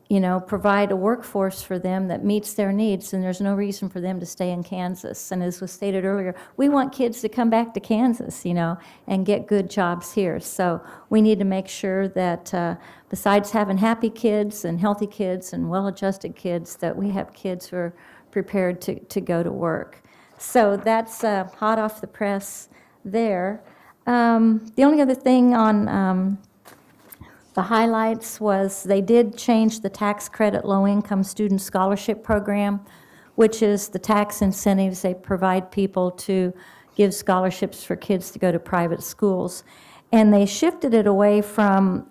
you know, provide a workforce for them that meets their needs, then there's no reason for them to stay in Kansas. And as was stated earlier, we want kids to come back to Kansas, you know, and get good jobs here. So we need to make sure that besides having happy kids and healthy kids and well-adjusted kids, that we have kids who are prepared to go to work. So that's hot off the press there. The only other thing on the highlights was they did change the tax credit low-income student scholarship program, which is the tax incentives they provide people to give scholarships for kids to go to private schools. And they shifted it away from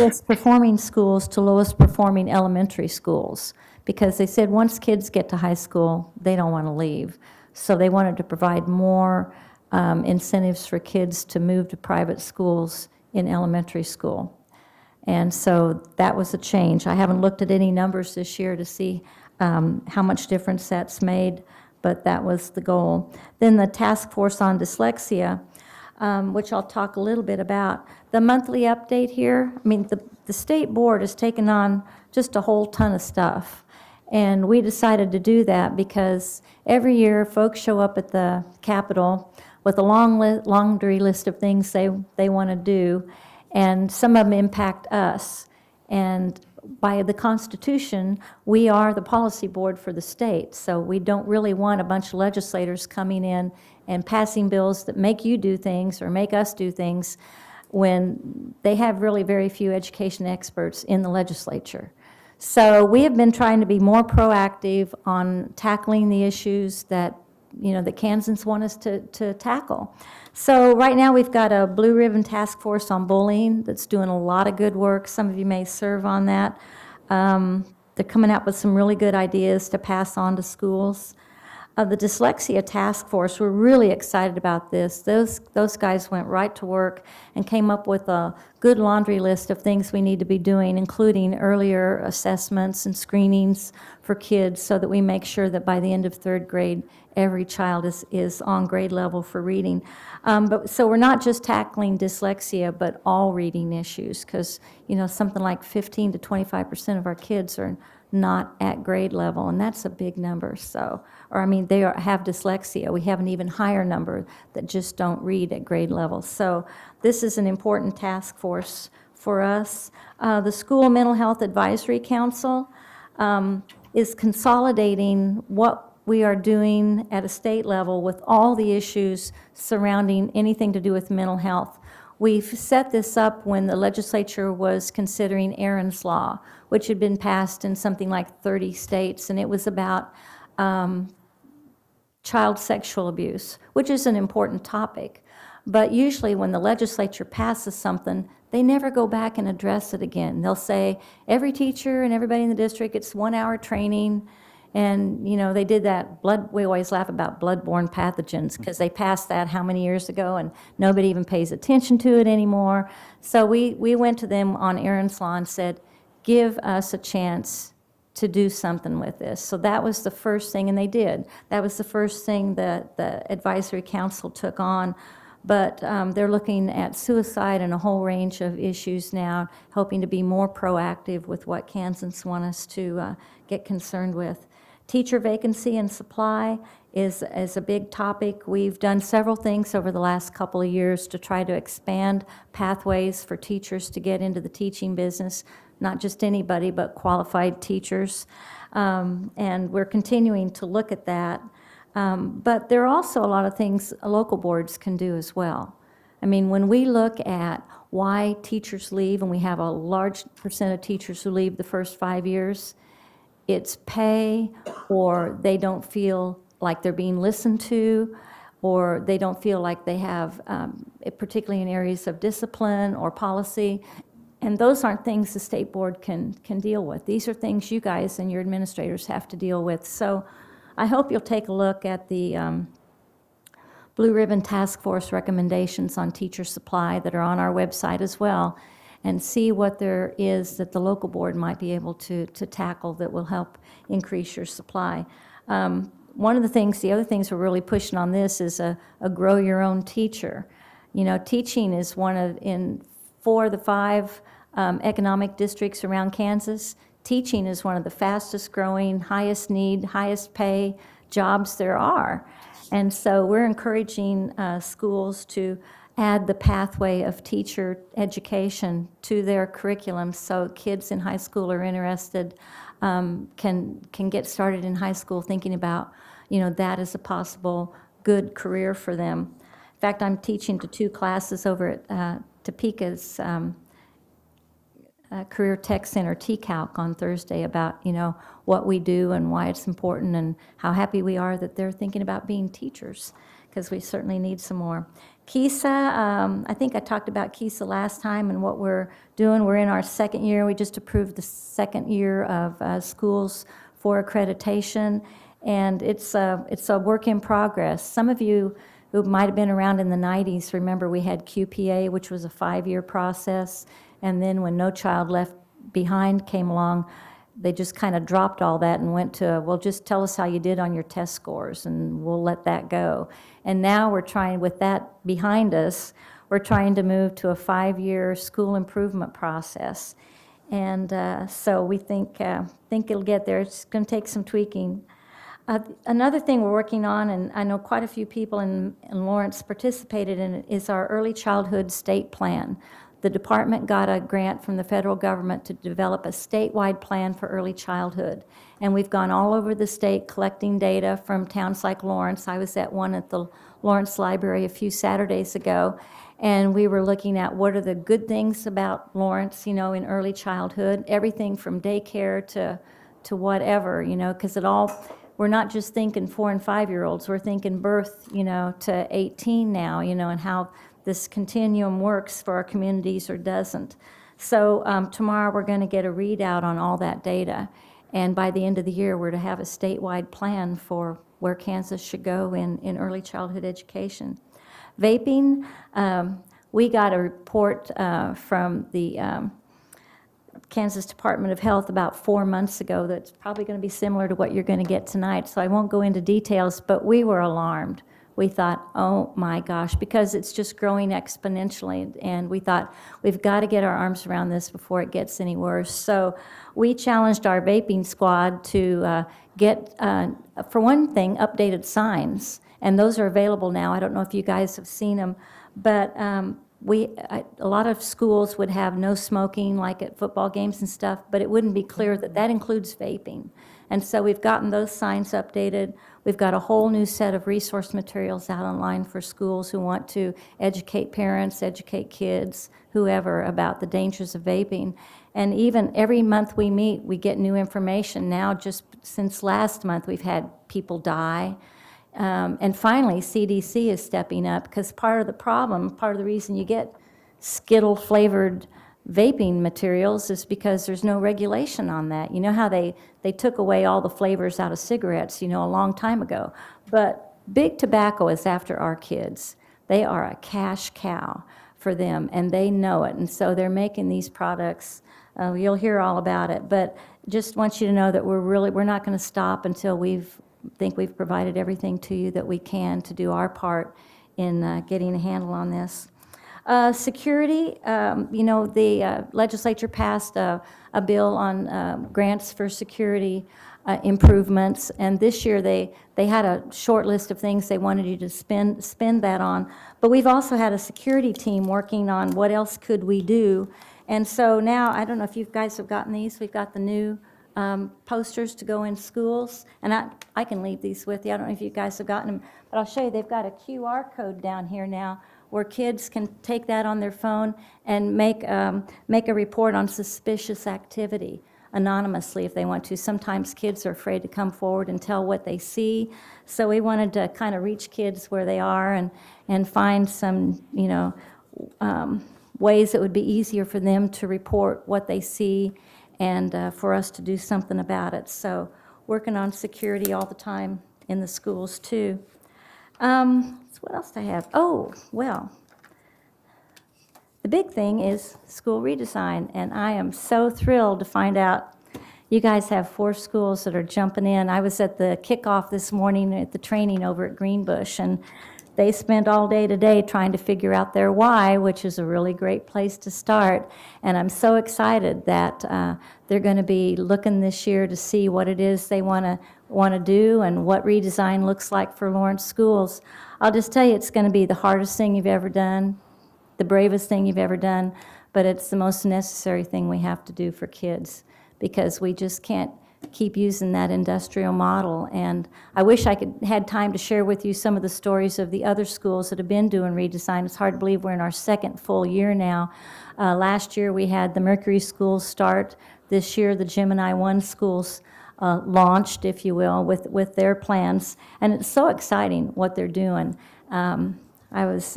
lowest performing schools to lowest performing elementary schools, because they said once kids get to high school, they don't want to leave. So they wanted to provide more incentives for kids to move to private schools in elementary school. And so that was a change. I haven't looked at any numbers this year to see how much difference that's made, but that was the goal. Then the task force on dyslexia, which I'll talk a little bit about. The monthly update here, I mean, the state board has taken on just a whole ton of stuff. And we decided to do that because every year folks show up at the Capitol with a laundry list of things they want to do, and some of them impact us. And by the Constitution, we are the policy board for the state, so we don't really want a bunch of legislators coming in and passing bills that make you do things or make us do things when they have really very few education experts in the legislature. So we have been trying to be more proactive on tackling the issues that, that Kansans want us to tackle. So right now, we've got a Blue Ribbon Task Force on bullying that's doing a lot of good work. Some of you may serve on that. They're coming out with some really good ideas to pass on to schools. The Dyslexia Task Force, we're really excited about this. Those guys went right to work and came up with a good laundry list of things we need to be doing, including earlier assessments and screenings for kids so that we make sure that by the end of third grade, every child is on grade level for reading. So we're not just tackling dyslexia, but all reading issues, because, something like 15 to 25% of our kids are not at grade level, and that's a big number. They have dyslexia. We have an even higher number that just don't read at grade level. So this is an important task force for us. The School Mental Health Advisory Council is consolidating what we are doing at a state level with all the issues surrounding anything to do with mental health. We've set this up when the legislature was considering Aaron's Law, which had been passed in something like 30 states, and it was about child sexual abuse, which is an important topic. But usually when the legislature passes something, they never go back and address it again. They'll say, every teacher and everybody in the district, it's 1 hour training. And, they did that we always laugh about bloodborne pathogens because they passed that how many years ago and nobody even pays attention to it anymore. So we went to them on Aaron's Law and said, give us a chance to do something with this. So that was the first thing, and they did. That was the first thing that the advisory council took on. But they're looking at suicide and a whole range of issues now, hoping to be more proactive with what Kansans want us to get concerned with. Teacher vacancy and supply is a big topic. We've done several things over the last couple of years to try to expand pathways for teachers to get into the teaching business, not just anybody, but qualified teachers. And we're continuing to look at that. But there are also a lot of things local boards can do as well. When we look at why teachers leave, and we have a large percent of teachers who leave the first 5 years, it's pay, or they don't feel like they're being listened to, or they don't feel like they have, particularly in areas of discipline or policy. And those aren't things the state board can deal with. These are things you guys and your administrators have to deal with. So I hope you'll take a look at the Blue Ribbon Task Force recommendations on teacher supply that are on our website as well, and see what there is that the local board might be able to tackle that will help increase your supply. One of the other things we're really pushing on this is a grow your own teacher. Teaching is in 4 of the 5 economic districts around Kansas. Teaching is one of the fastest growing, highest need, highest pay jobs there are. And so we're encouraging schools to add the pathway of teacher education to their curriculum so kids in high school are interested, can get started in high school thinking about, that as a possible good career for them. In fact, I'm teaching to 2 classes over at Topeka's Career Tech Center, TCALC, on Thursday about, what we do and why it's important and how happy we are that they're thinking about being teachers, because we certainly need some more. KISA, I think I talked about KISA last time and what we're doing. We're in our 2nd year. We just approved the 2nd year of schools for accreditation, and it's a work in progress. Some of you who might have been around in the 90s remember we had QPA, which was a 5-year process, and then when No Child Left Behind came along, they just kind of dropped all that and went to, well, just tell us how you did on your test scores, and we'll let that go. And now we're trying, with that behind us, we're trying to move to a 5-year school improvement process. And so we think it'll get there. It's going to take some tweaking. Another thing we're working on, and I know quite a few people in Lawrence participated in it, is our early childhood state plan. the department got a grant from the federal government to develop a statewide plan for early childhood. And we've gone all over the state collecting data from towns like Lawrence. I was at one at the Lawrence Library a few Saturdays ago, and we were looking at what are the good things about Lawrence, in early childhood, everything from daycare to whatever, because we're not just thinking 4 and 5-year-olds, we're thinking birth, to 18 now, and how this continuum works for our communities or doesn't. So tomorrow we're going to get a readout on all that data. And by the end of the year, we're to have a statewide plan for where Kansas should go in early childhood education. Vaping, we got a report from the Kansas Department of Health about 4 months ago that's probably going to be similar to what you're going to get tonight, so I won't go into details, but we were alarmed. We thought, oh my gosh, because it's just growing exponentially, and we thought, we've got to get our arms around this before it gets any worse. So we challenged our vaping squad to get, for one thing, updated signs, and those are available now. I don't know if you guys have seen them, but a lot of schools would have no smoking, like at football games and stuff, but it wouldn't be clear that that includes vaping. And so we've gotten those signs updated. We've got a whole new set of resource materials out online for schools who want to educate parents, educate kids, whoever, about the dangers of vaping. And even every month we meet, we get new information. Now, just since last month, we've had people die. And finally, CDC is stepping up, because part of the problem, part of the reason you get Skittle-flavored vaping materials is because there's no regulation on that. You know how they took away all the flavors out of cigarettes, a long time ago. But big tobacco is after our kids. They are a cash cow for them, and they know it. And so they're making these products. You'll hear all about it. But just want you to know that we're not going to stop until we've provided everything to you that we can to do our part in getting a handle on this. Security, the legislature passed a bill on grants for security improvements, and this year they had a short list of things they wanted you to spend that on. But we've also had a security team working on what else could we do. And so now, I don't know if you guys have gotten these, we've got the new posters to go in schools, and I can leave these with you. I don't know if you guys have gotten them, but I'll show you. They've got a QR code down here now where kids can take that on their phone and make a report on suspicious activity anonymously if they want to. Sometimes kids are afraid to come forward and tell what they see, so we wanted to kind of reach kids where they are and find some, ways that would be easier for them to report what they see and for us to do something about it. So working on security all the time in the schools too. So what else do I have? Oh, well, the big thing is school redesign, and I am so thrilled to find out you guys have 4 schools that are jumping in. I was at the kickoff this morning at the training over at Greenbush, and they spent all day today trying to figure out their why, which is a really great place to start. And I'm so excited that they're going to be looking this year to see what it is they want to do and what redesign looks like for Lawrence schools. I'll just tell you, it's going to be the hardest thing you've ever done, the bravest thing you've ever done, but it's the most necessary thing we have to do for kids, because we just can't keep using that industrial model. And I wish I had time to share with you some of the stories of the other schools that have been doing redesign. It's hard to believe we're in our 2nd full year now. Last year we had the Mercury schools start. This year the Gemini 1 schools launched, if you will, with their plans. And it's so exciting what they're doing. I was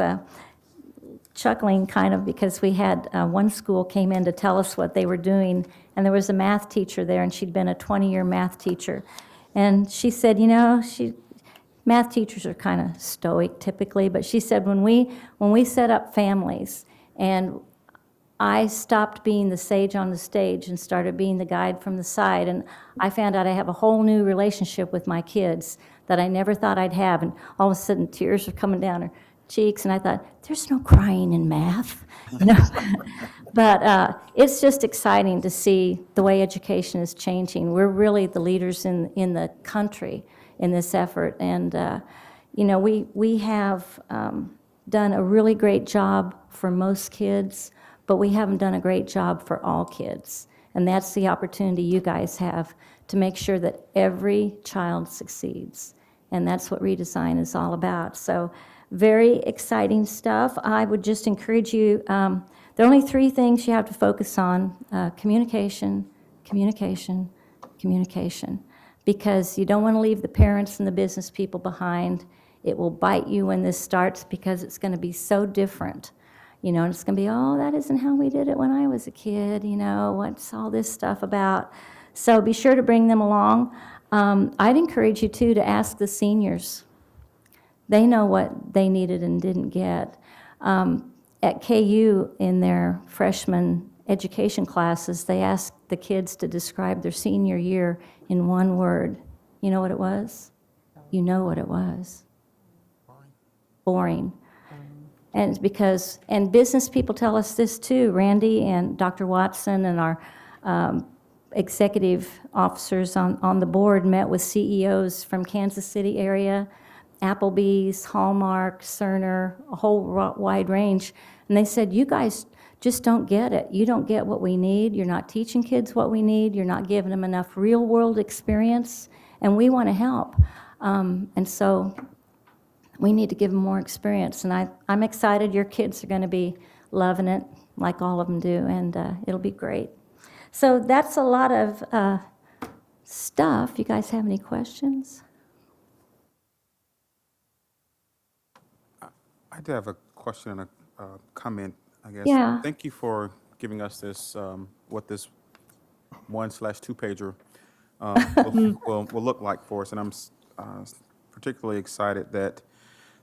chuckling kind of because we had one school came in to tell us what they were doing, and there was a math teacher there, and she'd been a 20-year math teacher. And she said, math teachers are kind of stoic typically, but she said when we set up families, and I stopped being the sage on the stage and started being the guide from the side, and I found out I have a whole new relationship with my kids that I never thought I'd have, and all of a sudden tears are coming down her cheeks, and I thought, there's no crying in math, But it's just exciting to see the way education is changing. We're really the leaders in the country in this effort, and we have done a really great job for most kids, but we haven't done a great job for all kids. And that's the opportunity you guys have to make sure that every child succeeds. And that's what redesign is all about. So very exciting stuff. I would just encourage you, there are only 3 things you have to focus on: communication, communication, communication. Because you don't want to leave the parents and the business people behind. It will bite you when this starts because it's going to be so different. You know, and it's going to be, oh, that isn't how we did it when I was a kid. You know, what's all this stuff about? So be sure to bring them along. I'd encourage you, too, to ask the seniors. They know what they needed and didn't get. At KU, in their freshman education classes, they asked the kids to describe their senior year in 1 word. You know what it was? You know what it was. Boring. And it's because, and business people tell us this too. Randy and Dr. Watson and our executive officers on the board met with CEOs from Kansas City area, Applebee's, Hallmark, Cerner, a whole wide range. And they said, you guys just don't get it. You don't get what we need. You're not teaching kids what we need. You're not giving them enough real-world experience, and we want to help. And so we need to give them more experience. And I'm excited your kids are going to be loving it like all of them do, and it'll be great. So that's a lot of stuff. You guys have any questions? I do have a question and a comment, I guess. Yeah. Thank you for giving us this, what this 1/2 pager will look like for us. And I'm particularly excited that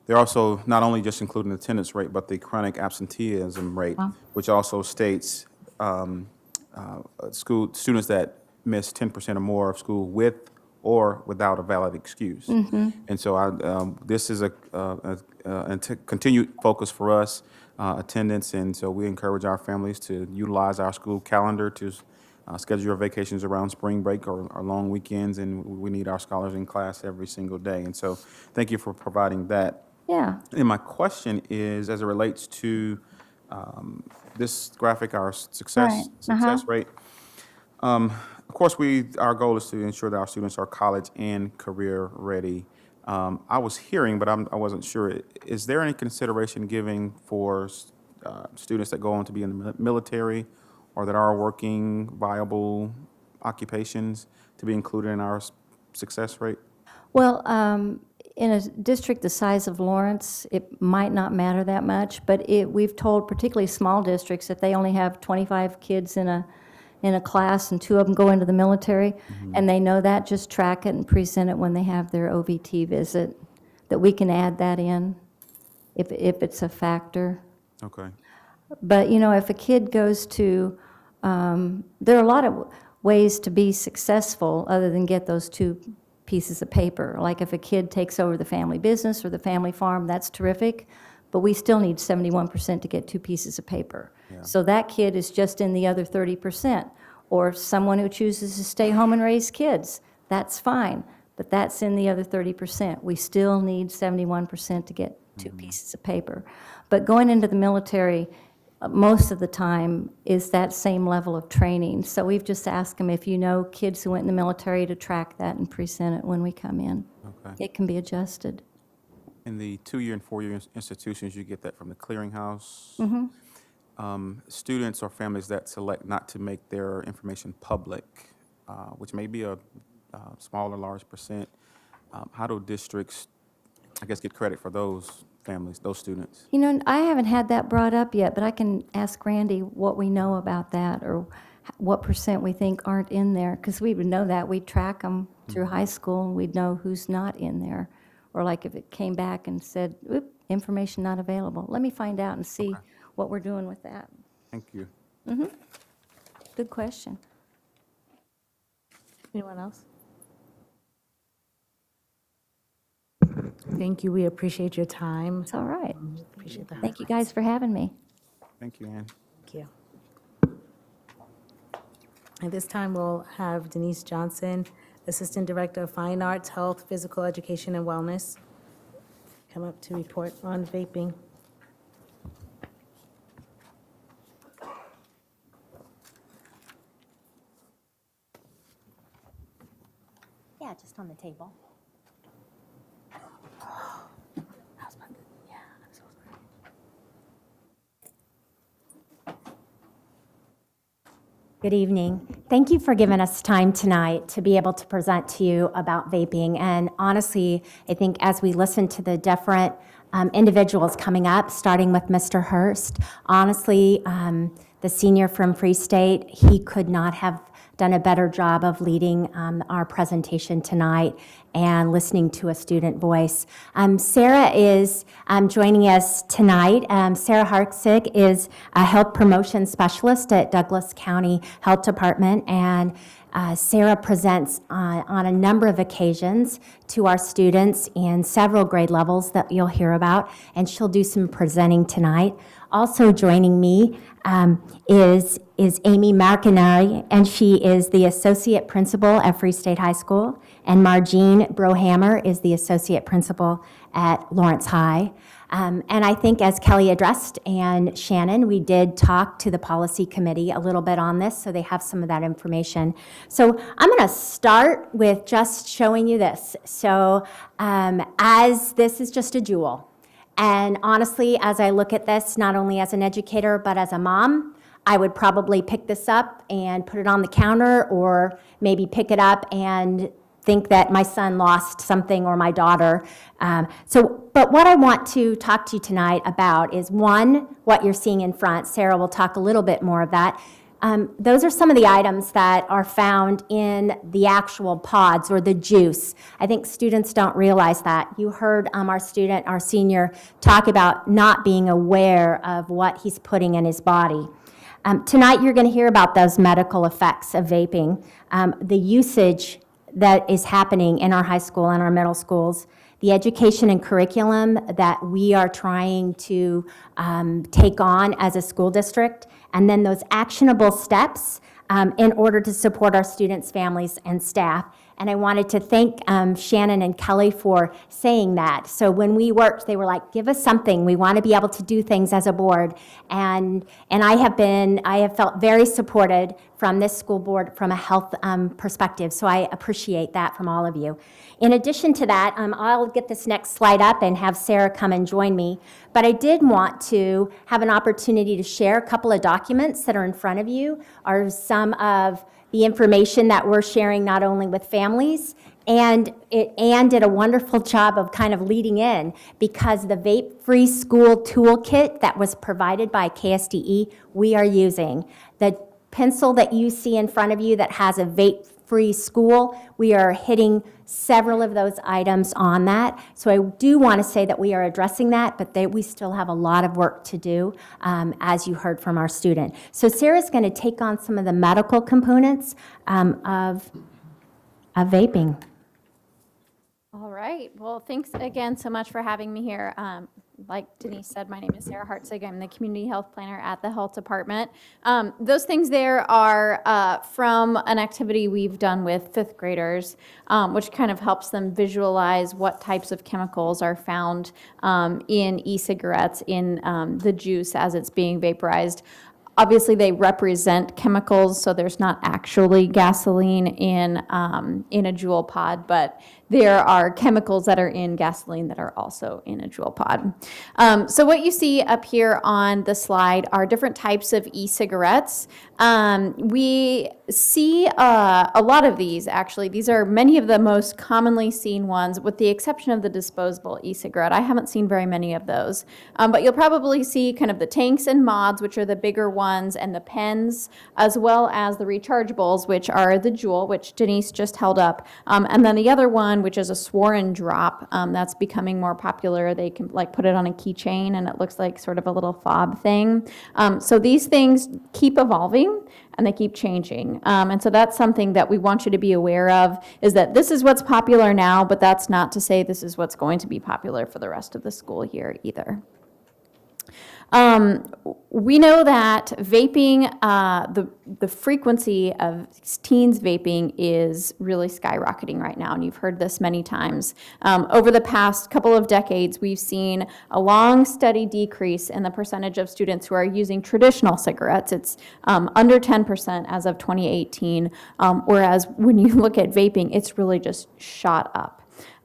they're also not only just including the attendance rate, but the chronic absenteeism rate, which also states school students that miss 10% or more of school with or without a valid excuse. And so this is a continued focus for us, attendance, and so we encourage our families to utilize our school calendar to schedule your vacations around spring break or long weekends, and we need our scholars in class every single day. And so thank you for providing that. Yeah. And my question is, as it relates to this graphic, our success rate, of course, our goal is to ensure that our students are college and career ready. I was hearing, but I wasn't sure. Is there any consideration given for students that go on to be in the military or that are working viable occupations to be included in our success rate? Well, in a district the size of Lawrence, it might not matter that much, but we've told particularly small districts, if they only have 25 kids in a class and 2 of them go into the military, and they know that, just track it and present it when they have their OVT visit, that we can add that in if it's a factor. Okay. But, you know, if a kid goes to, there are a lot of ways to be successful other than get those 2 pieces of paper. Like if a kid takes over the family business or the family farm, that's terrific, but we still need 71% to get 2 pieces of paper. So that kid is just in the other 30%. Or someone who chooses to stay home and raise kids, that's fine, but that's in the other 30%. We still need 71% to get 2 pieces of paper. But going into the military, most of the time is that same level of training. So we've just asked them, if you know kids who went in the military, to track that and present it when we come in. Okay. It can be adjusted. In the 2-year and 4-year institutions, you get that from the clearinghouse. Students or families that select not to make their information public, which may be a small or large percent, how do districts, I guess, get credit for those families, those students? You know, I haven't had that brought up yet, but I can ask Randy what we know about that, or what percent we think aren't in there, because we would know that. We'd track them through high school, and we'd know who's not in there. Or like if it came back and said, oop, information not available. Let me find out and see what we're doing with that. Thank you. Good question. Anyone else? Thank you. We appreciate your time. It's all right. Appreciate that. Thank you guys for having me. Thank you, Ann. Thank you. At this time, we'll have Denise Johnson, Assistant Director of Fine Arts, Health, Physical Education, and Wellness, come up to report on vaping. Yeah, just on the table. Good evening. Thank you for giving us time tonight to be able to present to you about vaping. And honestly, I think as we listen to the different individuals coming up, starting with Mr. Hurst, honestly, the senior from Free State, he could not have done a better job of leading our presentation tonight and listening to a student voice. Sarah is joining us tonight. Sarah Hartzig is a health promotion specialist at Douglas County Health Department, and Sarah presents on a number of occasions to our students in several grade levels that you'll hear about, and she'll do some presenting tonight. Also joining me is Amy Marcanari, and she is the Associate Principal at Free State High School, and Margene Brohammer is the Associate Principal at Lawrence High. And I think as Kelly addressed and Shannon, we did talk to the policy committee a little bit on this, so they have some of that information. So I'm going to start with just showing you this. So as this is just a jewel. And honestly, as I look at this, not only as an educator, but as a mom, I would probably pick this up and put it on the counter, or maybe pick it up and think that my son lost something, or my daughter. But what I want to talk to you tonight about is, one, what you're seeing in front. Sarah will talk a little bit more of that. Those are some of the items that are found in the actual pods or the juice. I think students don't realize that. You heard our senior, talk about not being aware of what he's putting in his body. Tonight you're going to hear about those medical effects of vaping, the usage that is happening in our high school and our middle schools, the education and curriculum that we are trying to take on as a school district, and then those actionable steps in order to support our students, families, and staff. And I wanted to thank Shannon and Kelly for saying that. So when we worked, they were like, give us something. We want to be able to do things as a board. And I have felt very supported from this school board from a health perspective. So I appreciate that from all of you. In addition to that, I'll get this next slide up and have Sarah come and join me. But I did want to have an opportunity to share a couple of documents that are in front of you, are some of the information that we're sharing not only with families, and Anne did a wonderful job of kind of leading in, because the vape-free school toolkit that was provided by KSDE, we are using. The pencil that you see in front of you that has a vape-free school, we are hitting several of those items on that. So I do want to say that we are addressing that, but we still have a lot of work to do, as you heard from our student. So Sarah's going to take on some of the medical components of vaping. All right. Well, thanks again so much for having me here. Like Denise said, my name is Sarah Hartzig. I'm the community health planner at the health department. Those things there are from an activity we've done with fifth graders, which kind of helps them visualize what types of chemicals are found in e-cigarettes, in the juice as it's being vaporized. Obviously, they represent chemicals, so there's not actually gasoline in a Juul pod, but there are chemicals that are in gasoline that are also in a Juul pod. So what you see up here on the slide are different types of e-cigarettes. We see a lot of these, actually. These are many of the most commonly seen ones, with the exception of the disposable e-cigarette. I haven't seen very many of those. But you'll probably see kind of the tanks and mods, which are the bigger ones, and the pens, as well as the rechargeables, which are the Juul, which Denise just held up. And then the other one, which is a Swarin drop, that's becoming more popular. They can like put it on a keychain, and it looks like sort of a little fob thing. So these things keep evolving, and they keep changing. And so that's something that we want you to be aware of, is that this is what's popular now, but that's not to say this is what's going to be popular for the rest of the school year either. We know that vaping, the frequency of teens vaping is really skyrocketing right now, and you've heard this many times. Over the past couple of decades, we've seen a long, steady decrease in the percentage of students who are using traditional cigarettes. It's under 10% as of 2018, whereas when you look at vaping, it's really just shot up.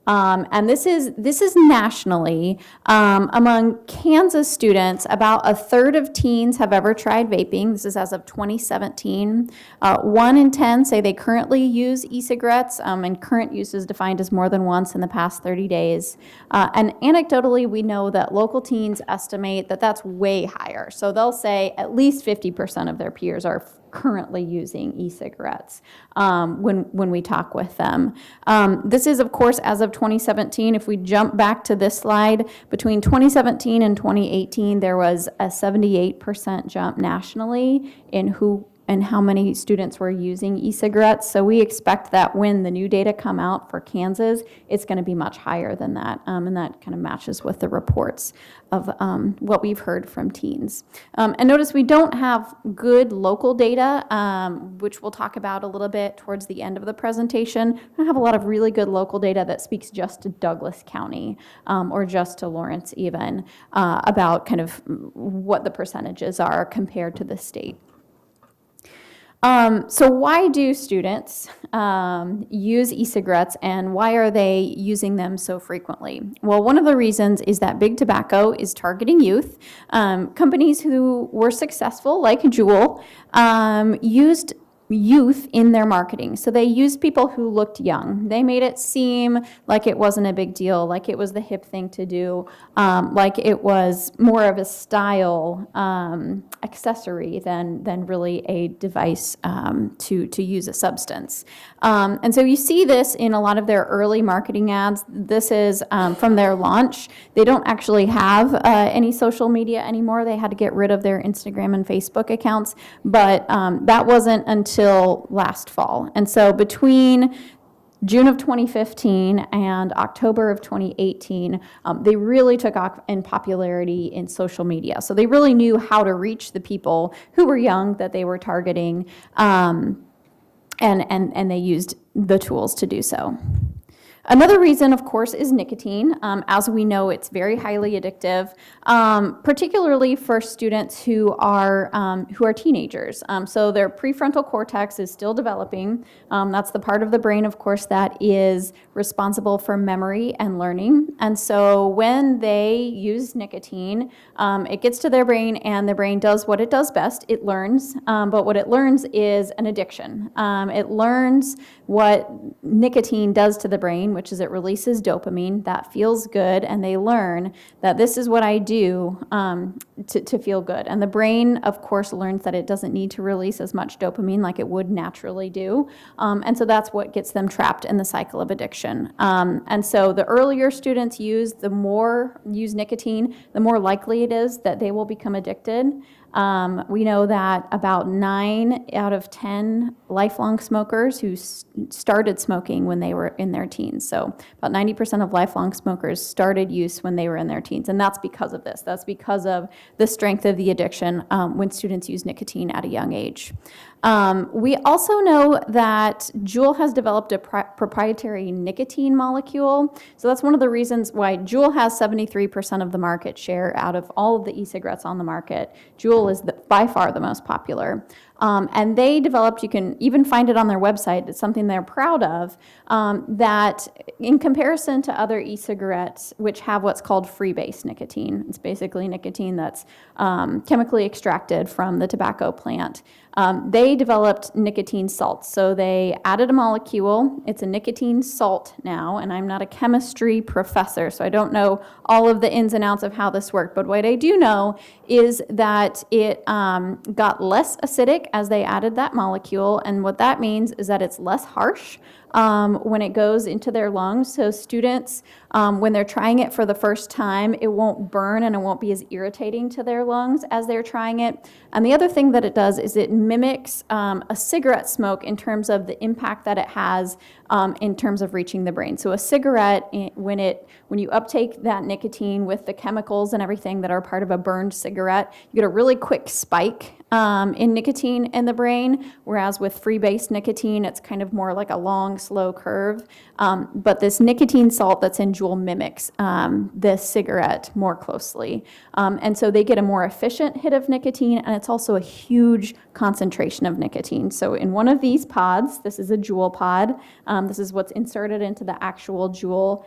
And this is nationally. Among Kansas students, about a third of teens have ever tried vaping. This is as of 2017. 1 in 10 say they currently use e-cigarettes, and current use is defined as more than once in the past 30 days. And anecdotally, we know that local teens estimate that that's way higher. So they'll say at least 50% of their peers are currently using e-cigarettes when we talk with them. This is, of course, as of 2017. If we jump back to this slide, between 2017 and 2018, there was a 78% jump nationally in who and how many students were using e-cigarettes. So we expect that when the new data come out for Kansas, it's going to be much higher than that. And that kind of matches with the reports of what we've heard from teens. And notice we don't have good local data, which we'll talk about a little bit towards the end of the presentation. I have a lot of really good local data that speaks just to Douglas County or just to Lawrence even about kind of what the percentages are compared to the state. So why do students use e-cigarettes, and why are they using them so frequently? Well, one of the reasons is that Big Tobacco is targeting youth. Companies who were successful, like Juul, used youth in their marketing. So they used people who looked young. They made it seem like it wasn't a big deal, like it was the hip thing to do, like it was more of a style accessory than really a device to use a substance. And so you see this in a lot of their early marketing ads. This is from their launch. They don't actually have any social media anymore. They had to get rid of their Instagram and Facebook accounts, but that wasn't until last fall. And so between June of 2015 and October of 2018, they really took off in popularity in social media. So they really knew how to reach the people who were young that they were targeting, and they used the tools to do so. Another reason, of course, is nicotine. As we know, it's very highly addictive, particularly for students who are teenagers. So their prefrontal cortex is still developing. That's the part of the brain, of course, that is responsible for memory and learning. And so when they use nicotine, it gets to their brain, and the brain does what it does best. It learns, but what it learns is an addiction. It learns what nicotine does to the brain, which is it releases dopamine. That feels good, and they learn that this is what I do to feel good. And the brain, of course, learns that it doesn't need to release as much dopamine like it would naturally do. And so that's what gets them trapped in the cycle of addiction. And so the earlier students use nicotine, the more likely it is that they will become addicted. We know that about 9 out of 10 lifelong smokers who started smoking when they were in their teens. So about 90% of lifelong smokers started use when they were in their teens. And that's because of this. That's because of the strength of the addiction when students use nicotine at a young age. We also know that Juul has developed a proprietary nicotine molecule. So that's one of the reasons why Juul has 73% of the market share out of all of the e-cigarettes on the market. Juul is by far the most popular. And they developed, you can even find it on their website, it's something they're proud of, that in comparison to other e-cigarettes, which have what's called freebase nicotine, it's basically nicotine that's chemically extracted from the tobacco plant, they developed nicotine salts. So they added a molecule. It's a nicotine salt now, and I'm not a chemistry professor, so I don't know all of the ins and outs of how this worked. But what I do know is that it got less acidic as they added that molecule, and what that means is that it's less harsh when it goes into their lungs. So students, when they're trying it for the first time, it won't burn and it won't be as irritating to their lungs as they're trying it. And the other thing that it does is it mimics a cigarette smoke in terms of the impact that it has in terms of reaching the brain. So a cigarette, when you uptake that nicotine with the chemicals and everything that are part of a burned cigarette, you get a really quick spike in nicotine in the brain, whereas with free-based nicotine, it's kind of more like a long, slow curve. But this nicotine salt that's in Juul mimics this cigarette more closely. And so they get a more efficient hit of nicotine, and it's also a huge concentration of nicotine. So in one of these pods, this is a Juul pod, this is what's inserted into the actual Juul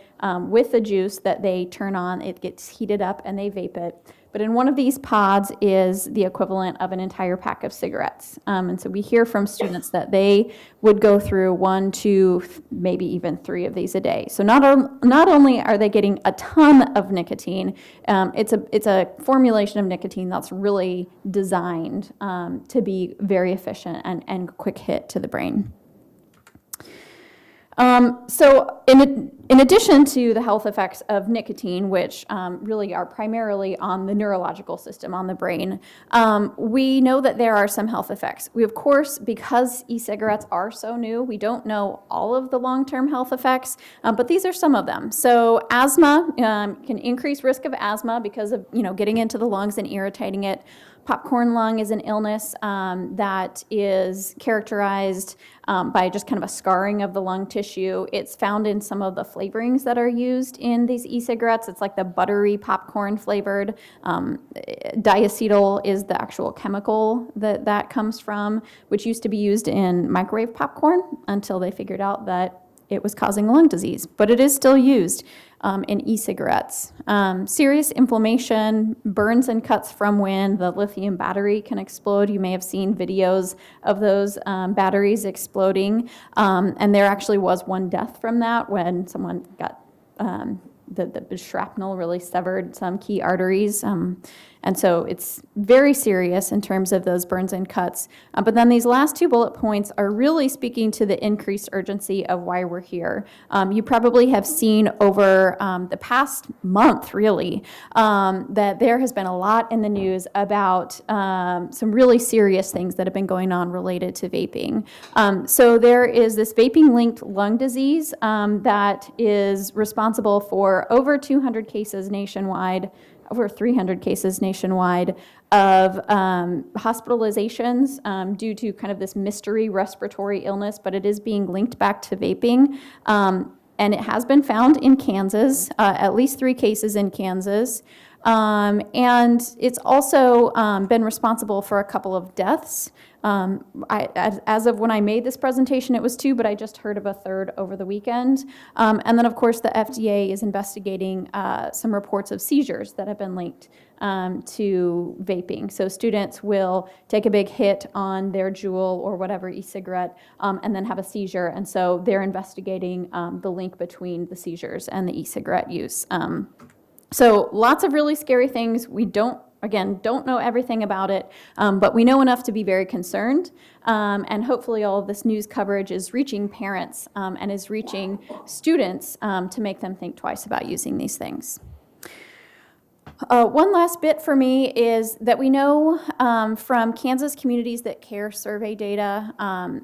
with the juice that they turn on. It gets heated up and they vape it. But in one of these pods is the equivalent of an entire pack of cigarettes. And so we hear from students that they would go through 1, 2, maybe even 3 of these a day. So not only are they getting a ton of nicotine, it's a formulation of nicotine that's really designed to be very efficient and quick hit to the brain. So in addition to the health effects of nicotine, which really are primarily on the neurological system, on the brain, we know that there are some health effects. We, of course, because e-cigarettes are so new, we don't know all of the long-term health effects, but these are some of them. So asthma can increase risk of asthma because of getting into the lungs and irritating it. Popcorn lung is an illness that is characterized by just kind of a scarring of the lung tissue. It's found in some of the flavorings that are used in these e-cigarettes. It's like the buttery popcorn flavored. Diacetyl is the actual chemical that comes from, which used to be used in microwave popcorn until they figured out that it was causing lung disease. But it is still used in e-cigarettes. Serious inflammation, burns and cuts from when the lithium battery can explode. You may have seen videos of those batteries exploding. And there actually was one death from that when someone got the shrapnel really severed some key arteries. And so it's very serious in terms of those burns and cuts. But then these last 2 bullet points are really speaking to the increased urgency of why we're here. You probably have seen over the past month, really, that there has been a lot in the news about some really serious things that have been going on related to vaping. So there is this vaping-linked lung disease that is responsible for over 200 cases nationwide, over 300 cases nationwide of hospitalizations due to kind of this mystery respiratory illness, but it is being linked back to vaping. And it has been found in Kansas, at least 3 cases in Kansas. And it's also been responsible for a couple of deaths. As of when I made this presentation, it was 2, but I just heard of a 3rd over the weekend. And then, of course, the FDA is investigating some reports of seizures that have been linked to vaping. So students will take a big hit on their Juul or whatever e-cigarette and then have a seizure. And so they're investigating the link between the seizures and the e-cigarette use. So lots of really scary things. We don't know everything about it, but we know enough to be very concerned. And hopefully all of this news coverage is reaching parents and is reaching students to make them think twice about using these things. One last bit for me is that we know from Kansas Communities That Care survey data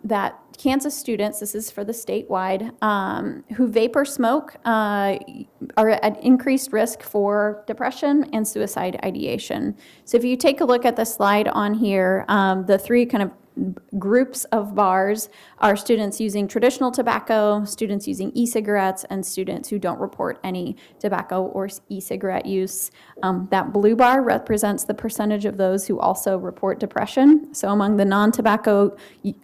that Kansas students, this is for the statewide, who vape or smoke are at increased risk for depression and suicide ideation. So if you take a look at the slide on here, the 3 kind of groups of bars are students using traditional tobacco, students using e-cigarettes, and students who don't report any tobacco or e-cigarette use. That blue bar represents the percentage of those who also report depression. So among the non-tobacco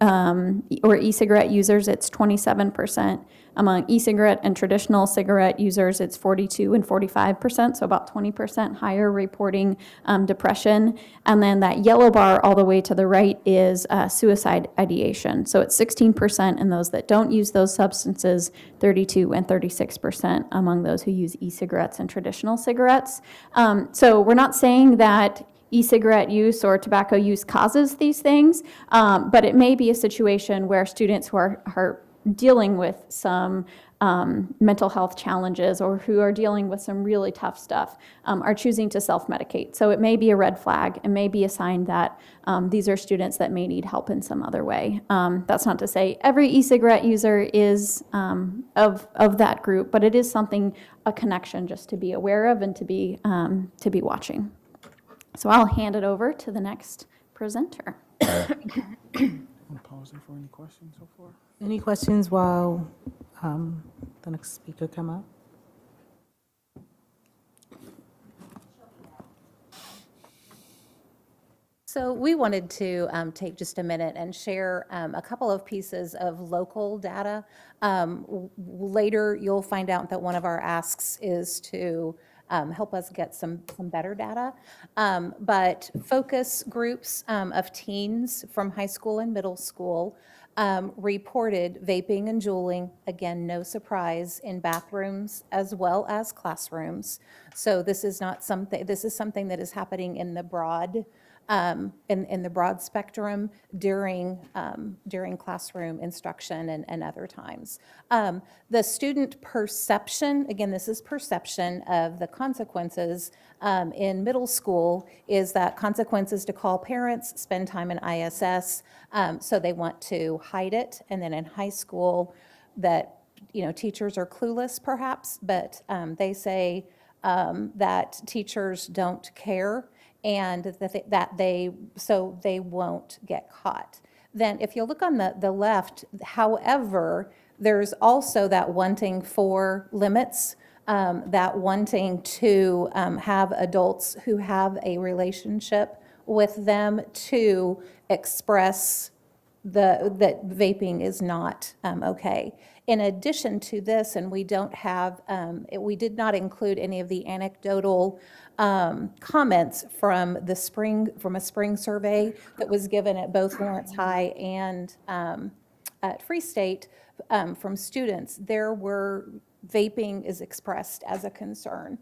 or e-cigarette users, it's 27%. Among e-cigarette and traditional cigarette users, it's 42 and 45%, so about 20% higher reporting depression. And then that yellow bar all the way to the right is suicide ideation. So it's 16% in those that don't use those substances, 32 and 36% among those who use e-cigarettes and traditional cigarettes. So we're not saying that e-cigarette use or tobacco use causes these things, but it may be a situation where students who are dealing with some mental health challenges or who are dealing with some really tough stuff are choosing to self-medicate. So it may be a red flag. It may be a sign that these are students that may need help in some other way. That's not to say every e-cigarette user is of that group, but it is something, a connection just to be aware of and to be watching. So I'll hand it over to the next presenter. Pause there for any questions so far? Any questions while the next speaker come up? So we wanted to take just a minute and share a couple of pieces of local data. Later, you'll find out that one of our asks is to help us get some better data. But focus groups of teens from high school and middle school reported vaping and juuling, again, no surprise, in bathrooms as well as classrooms. So this is not something, this is something that is happening in the broad in the broad spectrum during classroom instruction and other times. The student perception, again, this is perception of the consequences in middle school, is that consequences to call parents, spend time in ISS, so they want to hide it. And then in high school, that, teachers are clueless perhaps, but they say that teachers don't care, and that they won't get caught. Then if you look on the left, however, there's also that wanting for limits, that wanting to have adults who have a relationship with them to express that vaping is not okay. In addition to this, and we don't have, we did not include any of the anecdotal comments from a spring survey that was given at both Lawrence High and at Free State from students. There were, vaping is expressed as a concern.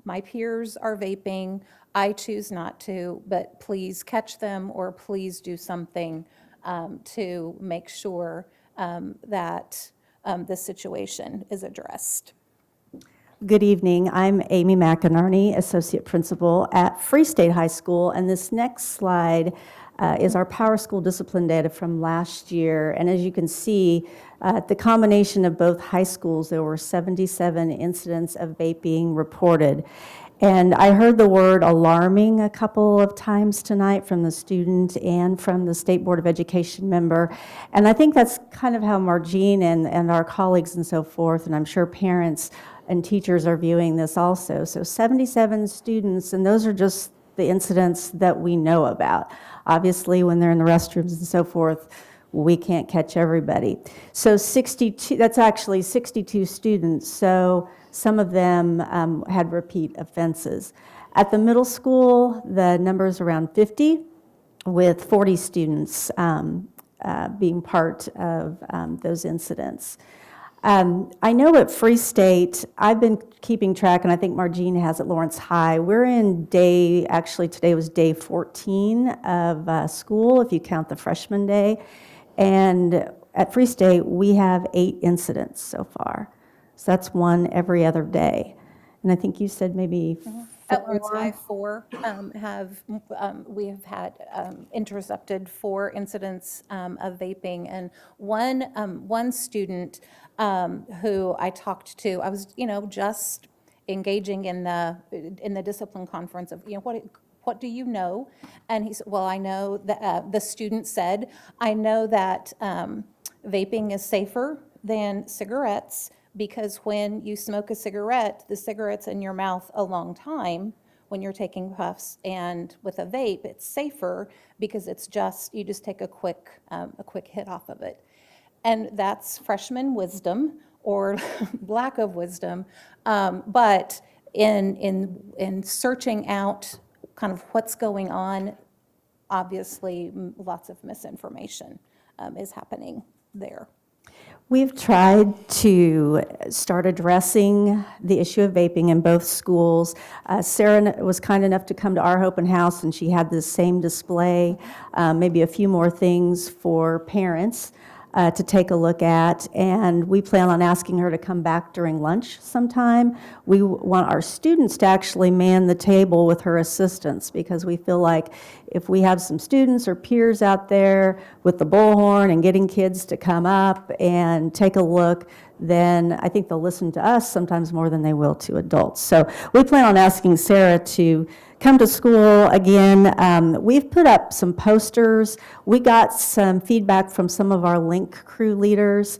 My peers are vaping. I choose not to, but please catch them or please do something to make sure that this situation is addressed. Good evening. I'm Amy McInerney, Associate Principal at Free State High School, and this next slide is our Power School discipline data from last year. And as you can see, the combination of both high schools, there were 77 incidents of vaping reported. And I heard the word alarming a couple of times tonight from the student and from the State Board of Education member. And I think that's kind of how Margene and our colleagues and so forth, and I'm sure parents and teachers are viewing this also. So 77 students, and those are just the incidents that we know about. Obviously, when they're in the restrooms and so forth, we can't catch everybody. So 62, that's actually 62 students. So some of them had repeat offenses. At the middle school, the number is around 50, with 40 students being part of those incidents. I know at Free State, I've been keeping track, and I think Margene has at Lawrence High. We're in actually today was day 14 of school, if you count the freshman day. And at Free State, we have 8 incidents so far. So that's one every other day. And I think you said maybe At Lawrence High, we have had intercepted 4 incidents of vaping, and one student who I talked to, I was just engaging in the discipline conference of what do you know? And he said, well, I know that the student said, I know that vaping is safer than cigarettes, because when you smoke a cigarette, the cigarette's in your mouth a long time when you're taking puffs, and with a vape, it's safer because you just take a quick hit off of it. And that's freshman wisdom or lack of wisdom, but in searching out kind of what's going on, obviously lots of misinformation is happening there. We've tried to start addressing the issue of vaping in both schools. Sarah was kind enough to come to our open house, and she had this same display, maybe a few more things for parents. to take a look at, and we plan on asking her to come back during lunch sometime. We want our students to actually man the table with her assistants, because we feel like if we have some students or peers out there with the bullhorn and getting kids to come up and take a look, then I think they'll listen to us sometimes more than they will to adults. So we plan on asking Sarah to come to school again. We've put up some posters. We got some feedback from some of our Link crew leaders.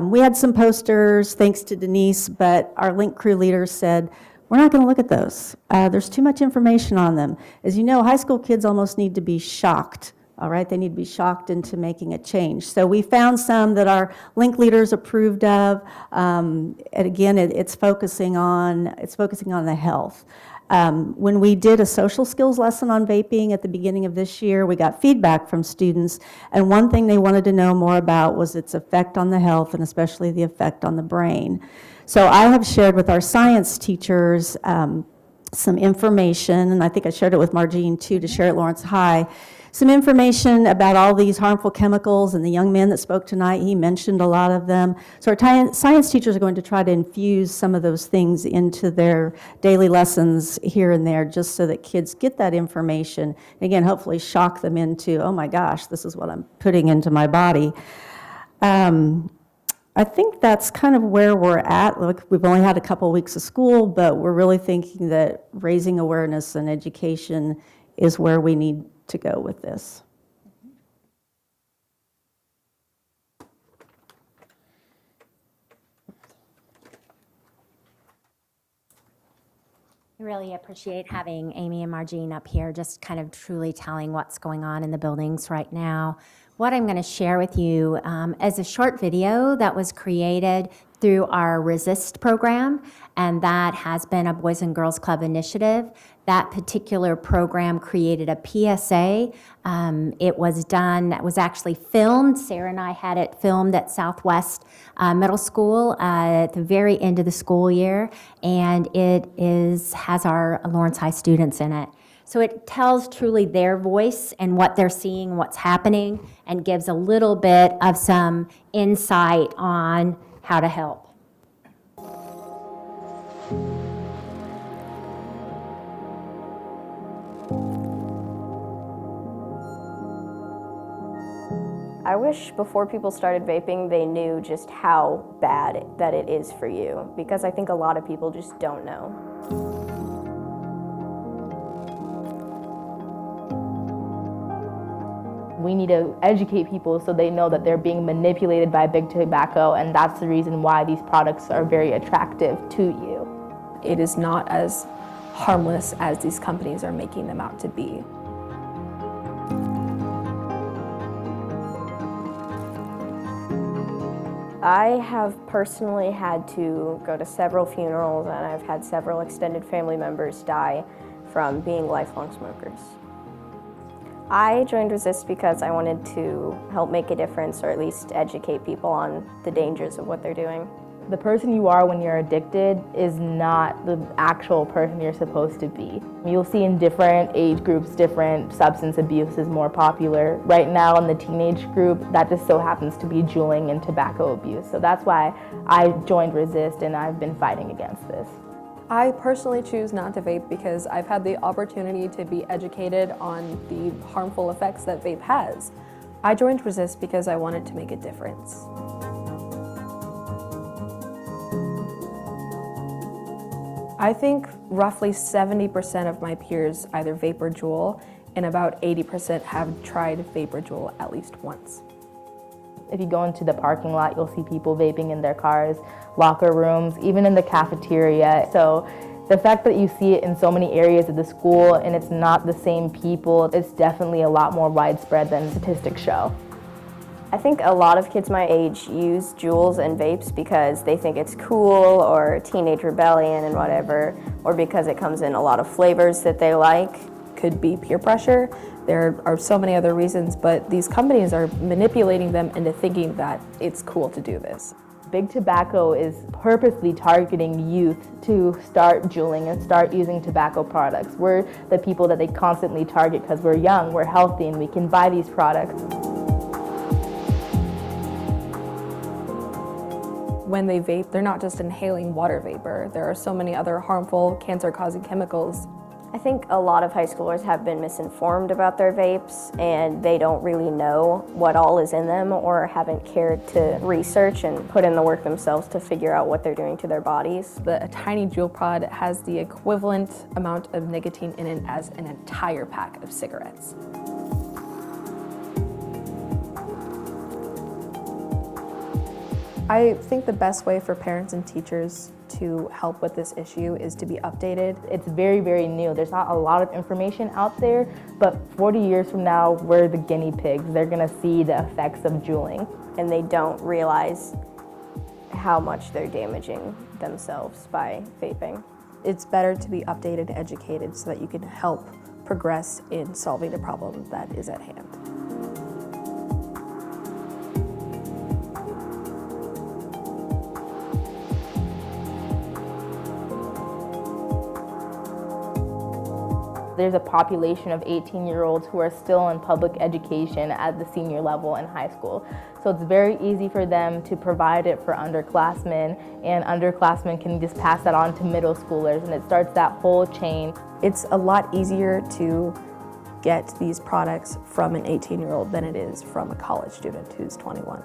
We had some posters, thanks to Denise, but our Link crew leaders said, we're not going to look at those. There's too much information on them. As you know, high school kids almost need to be shocked. All right, they need to be shocked into making a change. So we found some that our Link leaders approved of. And again, it's focusing on the health. When we did a social skills lesson on vaping at the beginning of this year, we got feedback from students, and one thing they wanted to know more about was its effect on the health, and especially the effect on the brain. So I have shared with our science teachers some information, and I think I shared it with Margene too, to share at Lawrence High, some information about all these harmful chemicals, and the young man that spoke tonight, he mentioned a lot of them. So our science teachers are going to try to infuse some of those things into their daily lessons here and there, just so that kids get that information, and again, hopefully shock them into, oh my gosh, this is what I'm putting into my body. I think that's kind of where we're at. Look, we've only had a couple weeks of school, but we're really thinking that raising awareness and education is where we need to go with this. I really appreciate having Amy and Margene up here, just kind of truly telling what's going on in the buildings right now. What I'm going to share with you is a short video that was created through our Resist program, and that has been a Boys and Girls Club initiative. That particular program created a PSA. It was actually filmed. Sarah and I had it filmed at Southwest Middle School at the very end of the school year, and it has our Lawrence High students in it. So it tells truly their voice and what they're seeing, what's happening, and gives a little bit of some insight on how to help. I wish before people started vaping, they knew just how bad that it is for you, because I think a lot of people just don't know. We need to educate people so they know that they're being manipulated by big tobacco, and that's the reason why these products are very attractive to you. It is not as harmless as these companies are making them out to be. I have personally had to go to several funerals, and I've had several extended family members die from being lifelong smokers. I joined Resist because I wanted to help make a difference, or at least educate people on the dangers of what they're doing. The person you are when you're addicted is not the actual person you're supposed to be. You'll see in different age groups, different substance abuse is more popular. Right now in the teenage group, that just so happens to be juuling and tobacco abuse. So that's why I joined Resist, and I've been fighting against this. I personally choose not to vape because I've had the opportunity to be educated on the harmful effects that vape has. I joined Resist because I wanted to make a difference. I think roughly 70% of my peers either vape or Juul, and about 80% have tried vape or Juul at least once. If you go into the parking lot, you'll see people vaping in their cars, locker rooms, even in the cafeteria. So the fact that you see it in so many areas of the school and it's not the same people, it's definitely a lot more widespread than statistics show. I think a lot of kids my age use Juuls and vapes because they think it's cool, or teenage rebellion and whatever, or because it comes in a lot of flavors that they like. Could be peer pressure. There are so many other reasons, but these companies are manipulating them into thinking that it's cool to do this. Big Tobacco is purposely targeting youth to start juuling and start using tobacco products. We're the people that they constantly target because we're young, we're healthy, and we can buy these products. when they vape, they're not just inhaling water vapor. There are so many other harmful, cancer-causing chemicals. I think a lot of high schoolers have been misinformed about their vapes, and they don't really know what all is in them or haven't cared to research and put in the work themselves to figure out what they're doing to their bodies. A tiny Juul pod has the equivalent amount of nicotine in it as an entire pack of cigarettes. I think the best way for parents and teachers to help with this issue is to be updated. It's very, very new. There's not a lot of information out there, but 40 years from now, we're the guinea pigs. They're gonna see the effects of juuling. And they don't realize how much they're damaging themselves by vaping. It's better to be updated and educated so that you can help progress in solving the problem that is at hand. There's a population of 18-year-olds who are still in public education at the senior level in high school. So it's very easy for them to provide it for underclassmen, and underclassmen can just pass that on to middle schoolers, and it starts that whole chain. It's a lot easier to get these products from an 18-year-old than it is from a college student who's 21.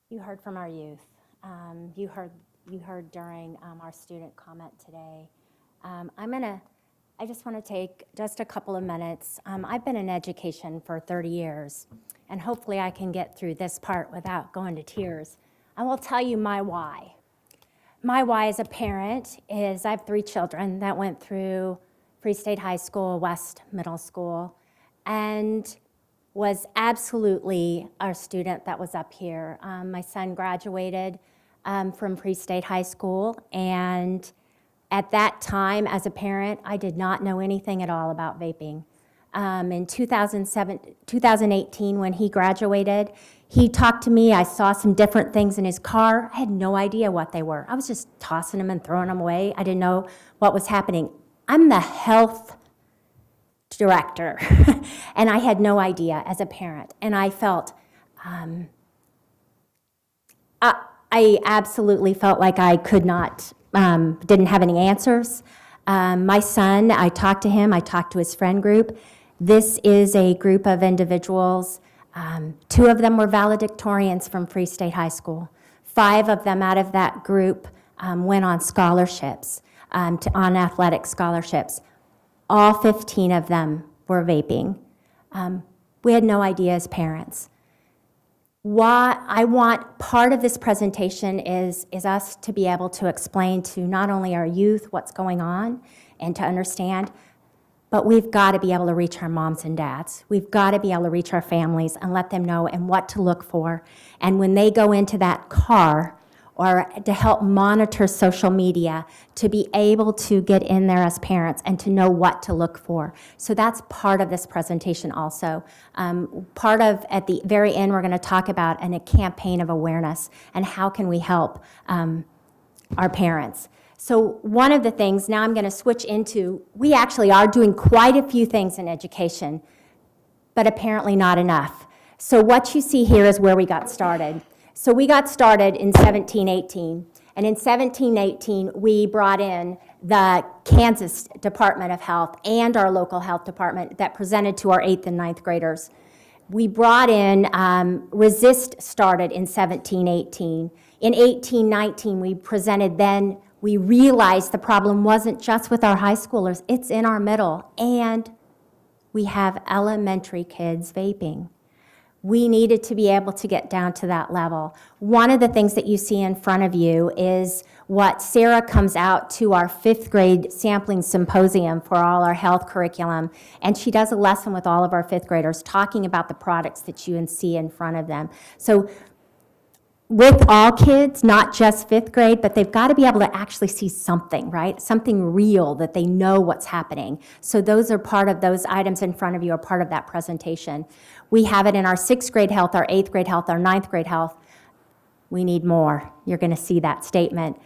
You heard from our youth. You heard during our student comment today. I just want to take just a couple of minutes. I've been in education for 30 years, and hopefully I can get through this part without going to tears. I will tell you my why. My why as a parent is I have 3 children that went through Free State High School, West Middle School, and was absolutely our student that was up here. My son graduated from Free State High School, and at that time, as a parent, I did not know anything at all about vaping. In 2018, when he graduated, he talked to me. I saw some different things in his car. I had no idea what they were. I was just tossing them and throwing them away. I didn't know what was happening. I'm the health director, and I had no idea as a parent. And I felt, I absolutely felt like I could not, didn't have any answers. My son, I talked to him, I talked to his friend group. This is a group of individuals. 2 of them were valedictorians from Free State High School. 5 of them out of that group went on scholarships, on athletic scholarships. All 15 of them were vaping. We had no idea as parents. Why I want part of this presentation is us to be able to explain to not only our youth what's going on and to understand, but we've got to be able to reach our moms and dads. We've got to be able to reach our families and let them know and what to look for. And when they go into that car, or to help monitor social media, to be able to get in there as parents and to know what to look for. So that's part of this presentation also. Part of, at the very end, we're going to talk about a campaign of awareness and how can we help our parents. So one of the things, now I'm going to switch into, we actually are doing quite a few things in education, but apparently not enough. So what you see here is where we got started. So we got started in 1718, and in 1718, we brought in the Kansas Department of Health and our local health department that presented to our 8th and 9th graders. We brought in, Resist started in 1718. In 1819, we presented then, we realized the problem wasn't just with our high schoolers, it's in our middle, and we have elementary kids vaping. We needed to be able to get down to that level. One of the things that you see in front of you is what Sarah comes out to our 5th grade sampling symposium for all our health curriculum, and she does a lesson with all of our 5th graders talking about the products that you see in front of them. So with all kids, not just fifth grade, but they've got to be able to actually see something, right? Something real that they know what's happening. So those are part of those items in front of you are part of that presentation. We have it in our 6th grade health, our 8th grade health, our 9th grade health. We need more. You're going to see that statement.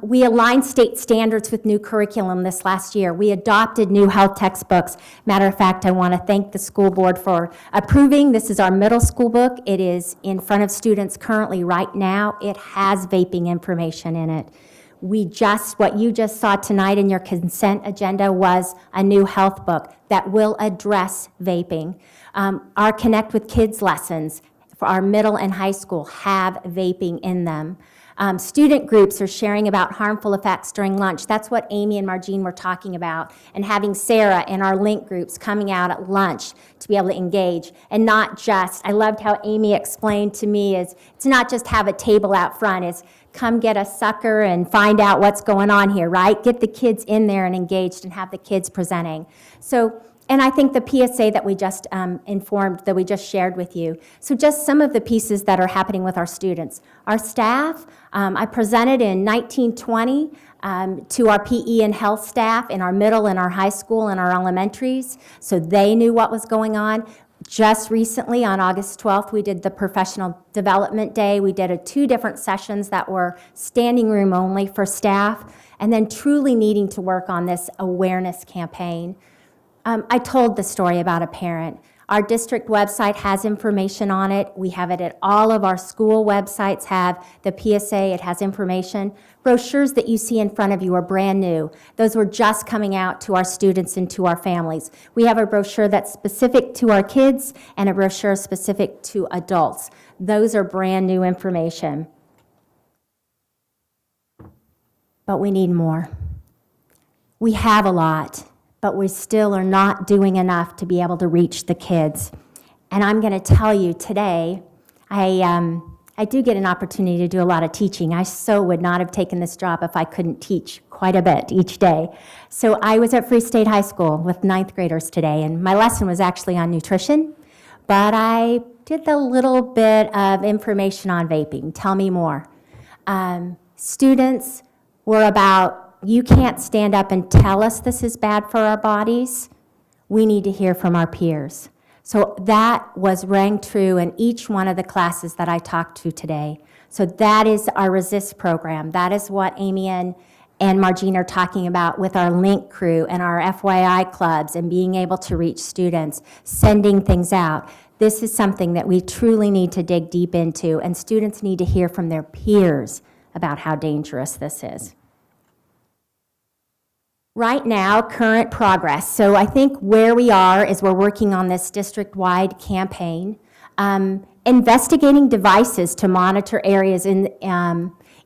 We aligned state standards with new curriculum this last year. We adopted new health textbooks. Matter of fact, I want to thank the school board for approving. This is our middle school book. It is in front of students currently right now. It has vaping information in it. What you just saw tonight in your consent agenda was a new health book that will address vaping. Our Connect with Kids lessons for our middle and high school have vaping in them. Student groups are sharing about harmful effects during lunch. That's what Amy and Margene were talking about, and having Sarah in our link groups coming out at lunch to be able to engage, and not just, I loved how Amy explained to me, is it's not just have a table out front, it's come get a sucker and find out what's going on here, right? Get the kids in there and engaged and have the kids presenting. So, and I think the PSA that we just that we just shared with you. So just some of the pieces that are happening with our students. Our staff, I presented in 1920 to our PE and health staff in our middle and our high school and our elementaries, so they knew what was going on. Just recently, on August 12th, we did the Professional Development Day. We did 2 different sessions that were standing room only for staff, and then truly needing to work on this awareness campaign. I told the story about a parent. Our district website has information on it. We have it at all of our school websites have the PSA. It has information. Brochures that you see in front of you are brand new. Those were just coming out to our students and to our families. We have a brochure that's specific to our kids and a brochure specific to adults. Those are brand new information. But we need more. We have a lot, but we still are not doing enough to be able to reach the kids. And I'm going to tell you today, I do get an opportunity to do a lot of teaching. I so would not have taken this job if I couldn't teach quite a bit each day. So I was at Free State High School with 9th graders today, and my lesson was actually on nutrition, but I did a little bit of information on vaping. Tell me more. Students were about, you can't stand up and tell us this is bad for our bodies. We need to hear from our peers. So that was rang true in each one of the classes that I talked to today. So that is our Resist program. That is what Amy and Margene are talking about with our Link crew and our FYI clubs and being able to reach students, sending things out. This is something that we truly need to dig deep into, and students need to hear from their peers about how dangerous this is. Right now, current progress. So I think where we are is we're working on this district-wide campaign, investigating devices to monitor areas in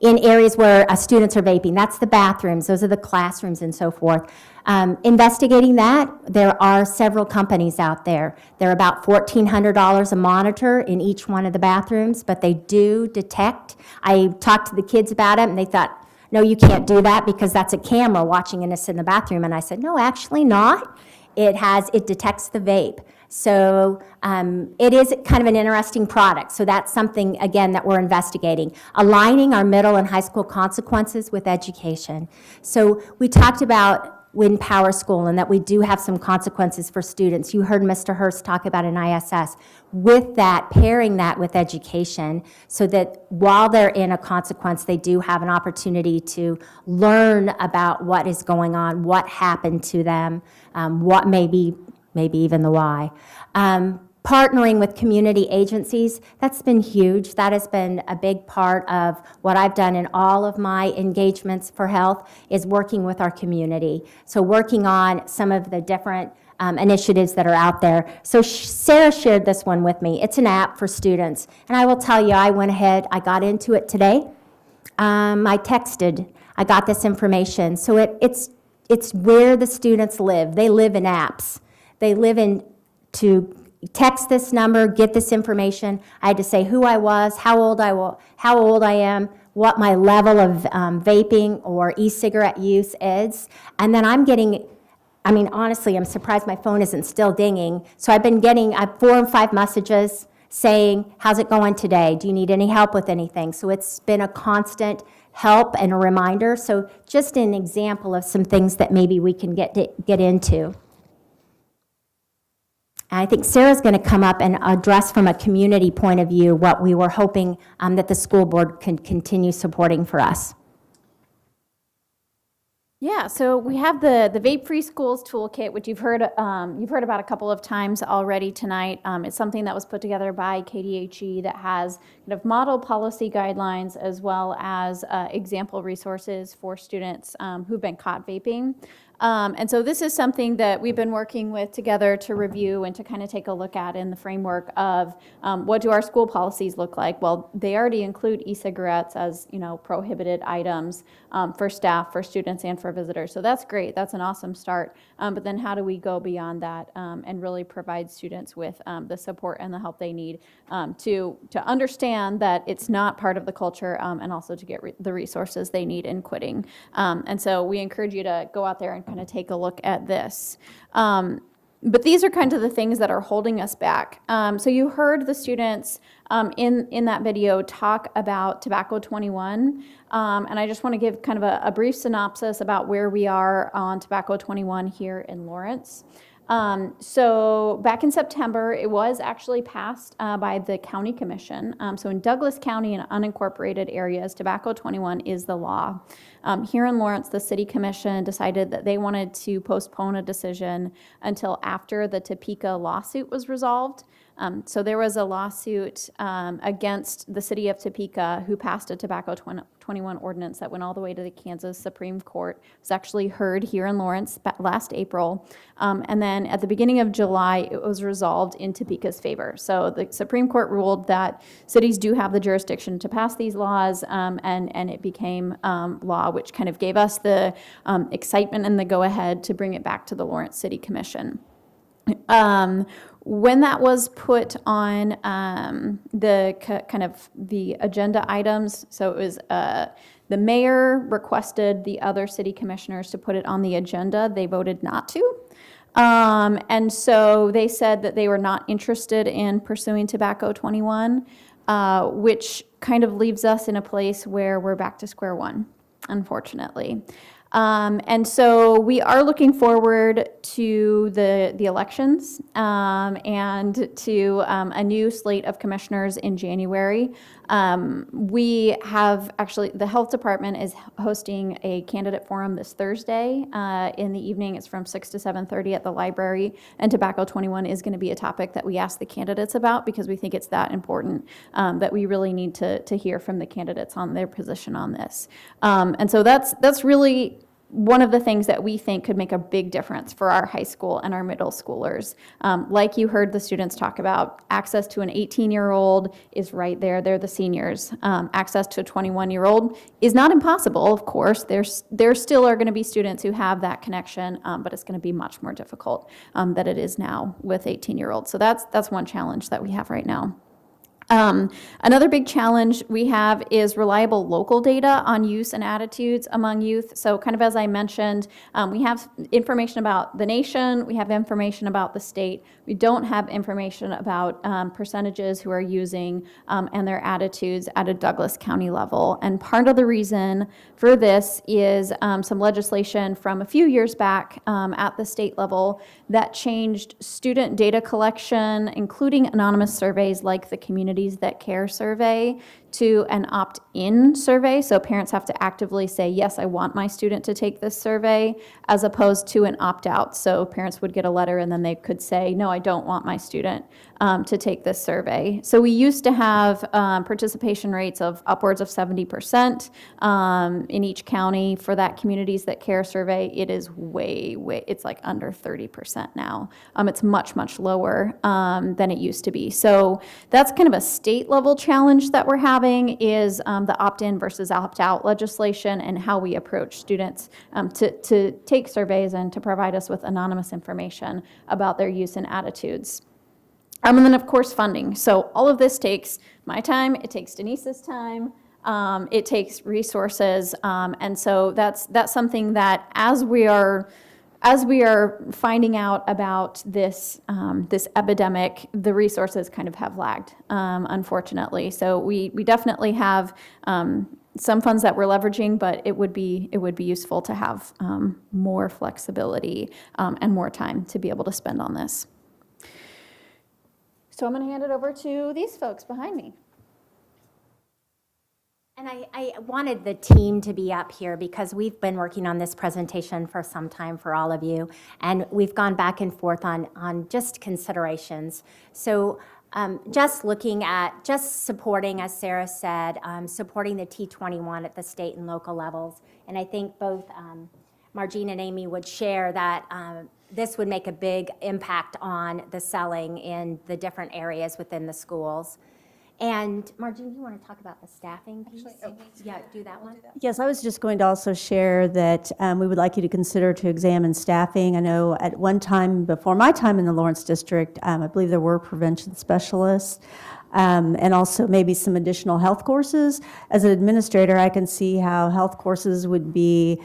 areas where students are vaping. That's the bathrooms, those are the classrooms and so forth. Investigating that, there are several companies out there. They're about $1,400 a monitor in each one of the bathrooms, but they do detect. I talked to the kids about it, and they thought, no, you can't do that because that's a camera watching us in the bathroom. And I said, no, actually not. It detects the vape. So it is kind of an interesting product. So that's something, again, that we're investigating. Aligning our middle and high school consequences with education. So we talked about in Power School and that we do have some consequences for students. You heard Mr. Hurst talk about an ISS. With that, pairing that with education so that while they're in a consequence, they do have an opportunity to learn about what is going on, what happened to them, what maybe even the why. Partnering with community agencies, that's been huge. That has been a big part of what I've done in all of my engagements for health is working with our community. So working on some of the different initiatives that are out there. So Sarah shared this one with me. It's an app for students. And I will tell you, I went ahead, I got into it today. I texted, I got this information. So it's where the students live. They live in apps. They live in to text this number, get this information. I had to say who I was, how old I am, what my level of vaping or e-cigarette use is. And then I'm getting, honestly, I'm surprised my phone isn't still dinging. So I've been getting 4 or 5 messages saying, how's it going today? Do you need any help with anything? So it's been a constant help and a reminder. So just an example of some things that maybe we can get into. And I think Sarah's going to come up and address from a community point of view what we were hoping that the school board can continue supporting for us. Yeah, so we have the Vape-Free Schools Toolkit, which you've heard about a couple of times already tonight. It's something that was put together by KDHE that has kind of model policy guidelines as well as example resources for students who've been caught vaping. And so this is something that we've been working with together to review and to kind of take a look at in the framework of what do our school policies look like? Well, they already include e-cigarettes as, prohibited items for staff, for students, and for visitors. So that's great. That's an awesome start. But then how do we go beyond that and really provide students with the support and the help they need to understand that it's not part of the culture and also to get the resources they need in quitting. And so we encourage you to go out there and kind of take a look at this. But these are kind of the things that are holding us back. So you heard the students in that video talk about Tobacco 21, and I just want to give kind of a brief synopsis about where we are on Tobacco 21 here in Lawrence. So back in September, it was actually passed by the county commission. So in Douglas County and unincorporated areas, Tobacco 21 is the law. Here in Lawrence, the city commission decided that they wanted to postpone a decision until after the Topeka lawsuit was resolved. So there was a lawsuit against the city of Topeka who passed a Tobacco 21 ordinance that went all the way to the Kansas Supreme Court. It was actually heard here in Lawrence last April. And then at the beginning of July, it was resolved in Topeka's favor. So the Supreme Court ruled that cities do have the jurisdiction to pass these laws, and it became law, which kind of gave us the excitement and the go-ahead to bring it back to the Lawrence City Commission. When that was put on the agenda items, so it was the mayor requested the other city commissioners to put it on the agenda. They voted not to. And so they said that they were not interested in pursuing Tobacco 21, which kind of leaves us in a place where we're back to square one, unfortunately. And so we are looking forward to the elections and to a new slate of commissioners in January. We have actually, the health department is hosting a candidate forum this Thursday in the evening. It's from 6 to 7:30 at the library. And Tobacco 21 is going to be a topic that we ask the candidates about because we think it's that important that we really need to hear from the candidates on their position on this. And so that's really one of the things that we think could make a big difference for our high school and our middle schoolers. Like you heard the students talk about, access to an 18-year-old is right there. They're the seniors. Access to a 21-year-old is not impossible, of course. There still are going to be students who have that connection, but it's going to be much more difficult than it is now with 18-year-olds. So that's one challenge that we have right now. Another big challenge we have is reliable local data on use and attitudes among youth. So kind of as I mentioned, we have information about the nation, we have information about the state. We don't have information about percentages who are using and their attitudes at a Douglas County level. And part of the reason for this is some legislation from a few years back at the state level that changed student data collection, including anonymous surveys like the Communities That Care survey, to an opt-in survey. So parents have to actively say, yes, I want my student to take this survey, as opposed to an opt-out. So parents would get a letter and then they could say, no, I don't want my student to take this survey. So we used to have participation rates of upwards of 70% in each county for that Communities That Care survey. It is way, it's like under 30% now. It's much, much lower than it used to be. So that's kind of a state level challenge that we're having, is the opt-in versus opt-out legislation and how we approach students to take surveys and to provide us with anonymous information about their use and attitudes. And then, of course, funding. So all of this takes my time, it takes Denise's time, it takes resources, and so that's something that as we are as we are finding out about this, this epidemic, the resources kind of have lagged, unfortunately. So we definitely have some funds that we're leveraging, but it would be useful to have more flexibility and more time to be able to spend on this. So I'm going to hand it over to these folks behind me. And I wanted the team to be up here because we've been working on this presentation for some time for all of you, and we've gone back and forth on just considerations. So just looking at, just supporting, as Sarah said, supporting the T21 at the state and local levels. And I think both Margene and Amy would share that this would make a big impact on the selling in the different areas within the schools. And Margene, you want to talk about the staffing piece? Yeah, do that one. Yes, I was just going to also share that we would like you to consider to examine staffing. I know at one time, before my time in the Lawrence District, I believe there were prevention specialists and also maybe some additional health courses. As an administrator, I can see how health courses would be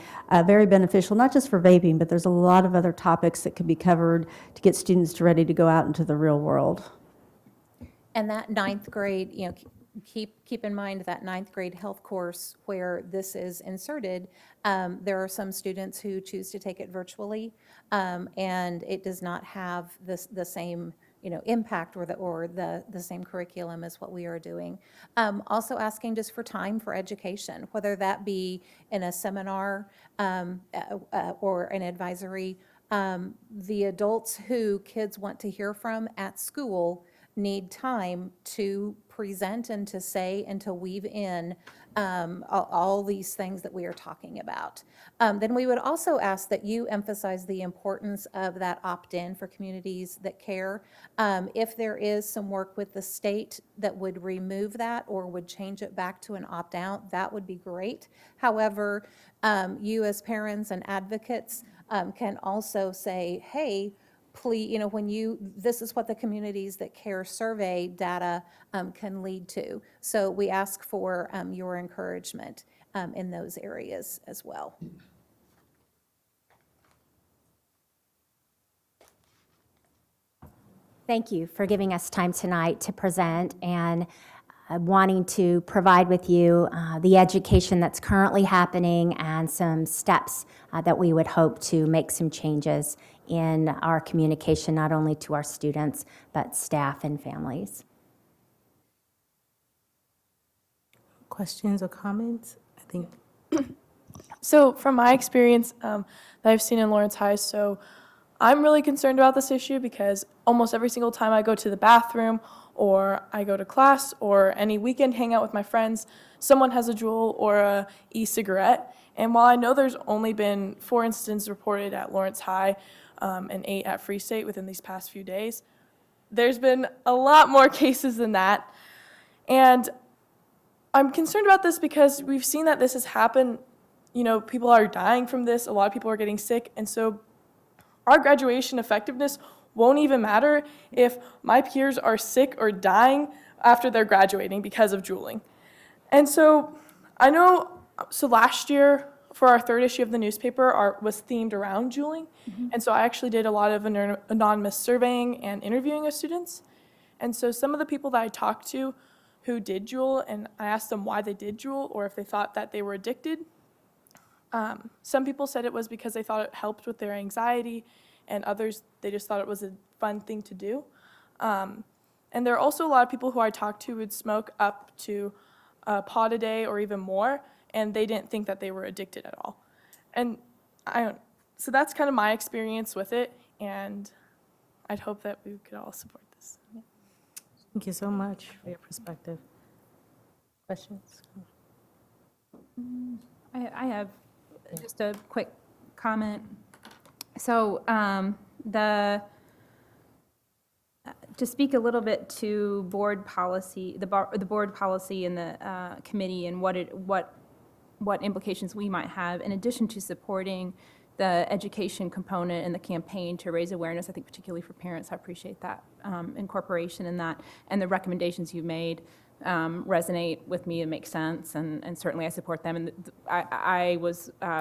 very beneficial, not just for vaping, but there's a lot of other topics that could be covered to get students ready to go out into the real world. And that ninth grade, you know, keep in mind that ninth grade health course where this is inserted, there are some students who choose to take it virtually, and it does not have the same, you know, impact or the same curriculum as what we are doing. Also asking just for time for education, whether that be in a seminar or an advisory. The adults who kids want to hear from at school need time to present and to say and to weave in all these things that we are talking about. Then we would also ask that you emphasize the importance of that opt-in for communities that care. If there is some work with the state that would remove that or would change it back to an opt-out, that would be great. However, you as parents and advocates can also say, hey, please, you know, this is what the communities that care survey data can lead to. So we ask for your encouragement in those areas as well. Thank you for giving us time tonight to present and wanting to provide with you the education that's currently happening and some steps that we would hope to make some changes in our communication, not only to our students, but staff and families. Questions or comments? I think. So from my experience that I've seen in Lawrence High, so I'm really concerned about this issue because almost every single time I go to the bathroom or I go to class or any weekend hangout with my friends, someone has a Juul or a e-cigarette. And while I know there's only been 4 incidents reported at Lawrence High and 8 at Free State within these past few days, there's been a lot more cases than that. And I'm concerned about this because we've seen that this has happened. You know, people are dying from this. A lot of people are getting sick. And so our graduation effectiveness won't even matter if my peers are sick or dying after they're graduating because of juuling. And so I know, so last year for our 3rd issue of the newspaper was themed around juuling. And so I actually did a lot of anonymous surveying and interviewing of students. And so some of the people that I talked to who did juul, and I asked them why they did juul or if they thought that they were addicted. Some people said it was because they thought it helped with their anxiety, and others, they just thought it was a fun thing to do. And there are also a lot of people who I talked to who would smoke up to a pod a day or even more, and they didn't think that they were addicted at all. And so that's kind of my experience with it, and I'd hope that we could all support this. Yeah. Thank you so much for your perspective. Questions? I have just a quick comment. So to speak a little bit to board policy, the board policy and the committee and what implications we might have in addition to supporting the education component and the campaign to raise awareness, I think particularly for parents, I appreciate that incorporation in that, and the recommendations you've made resonate with me and make sense, and certainly I support them. And I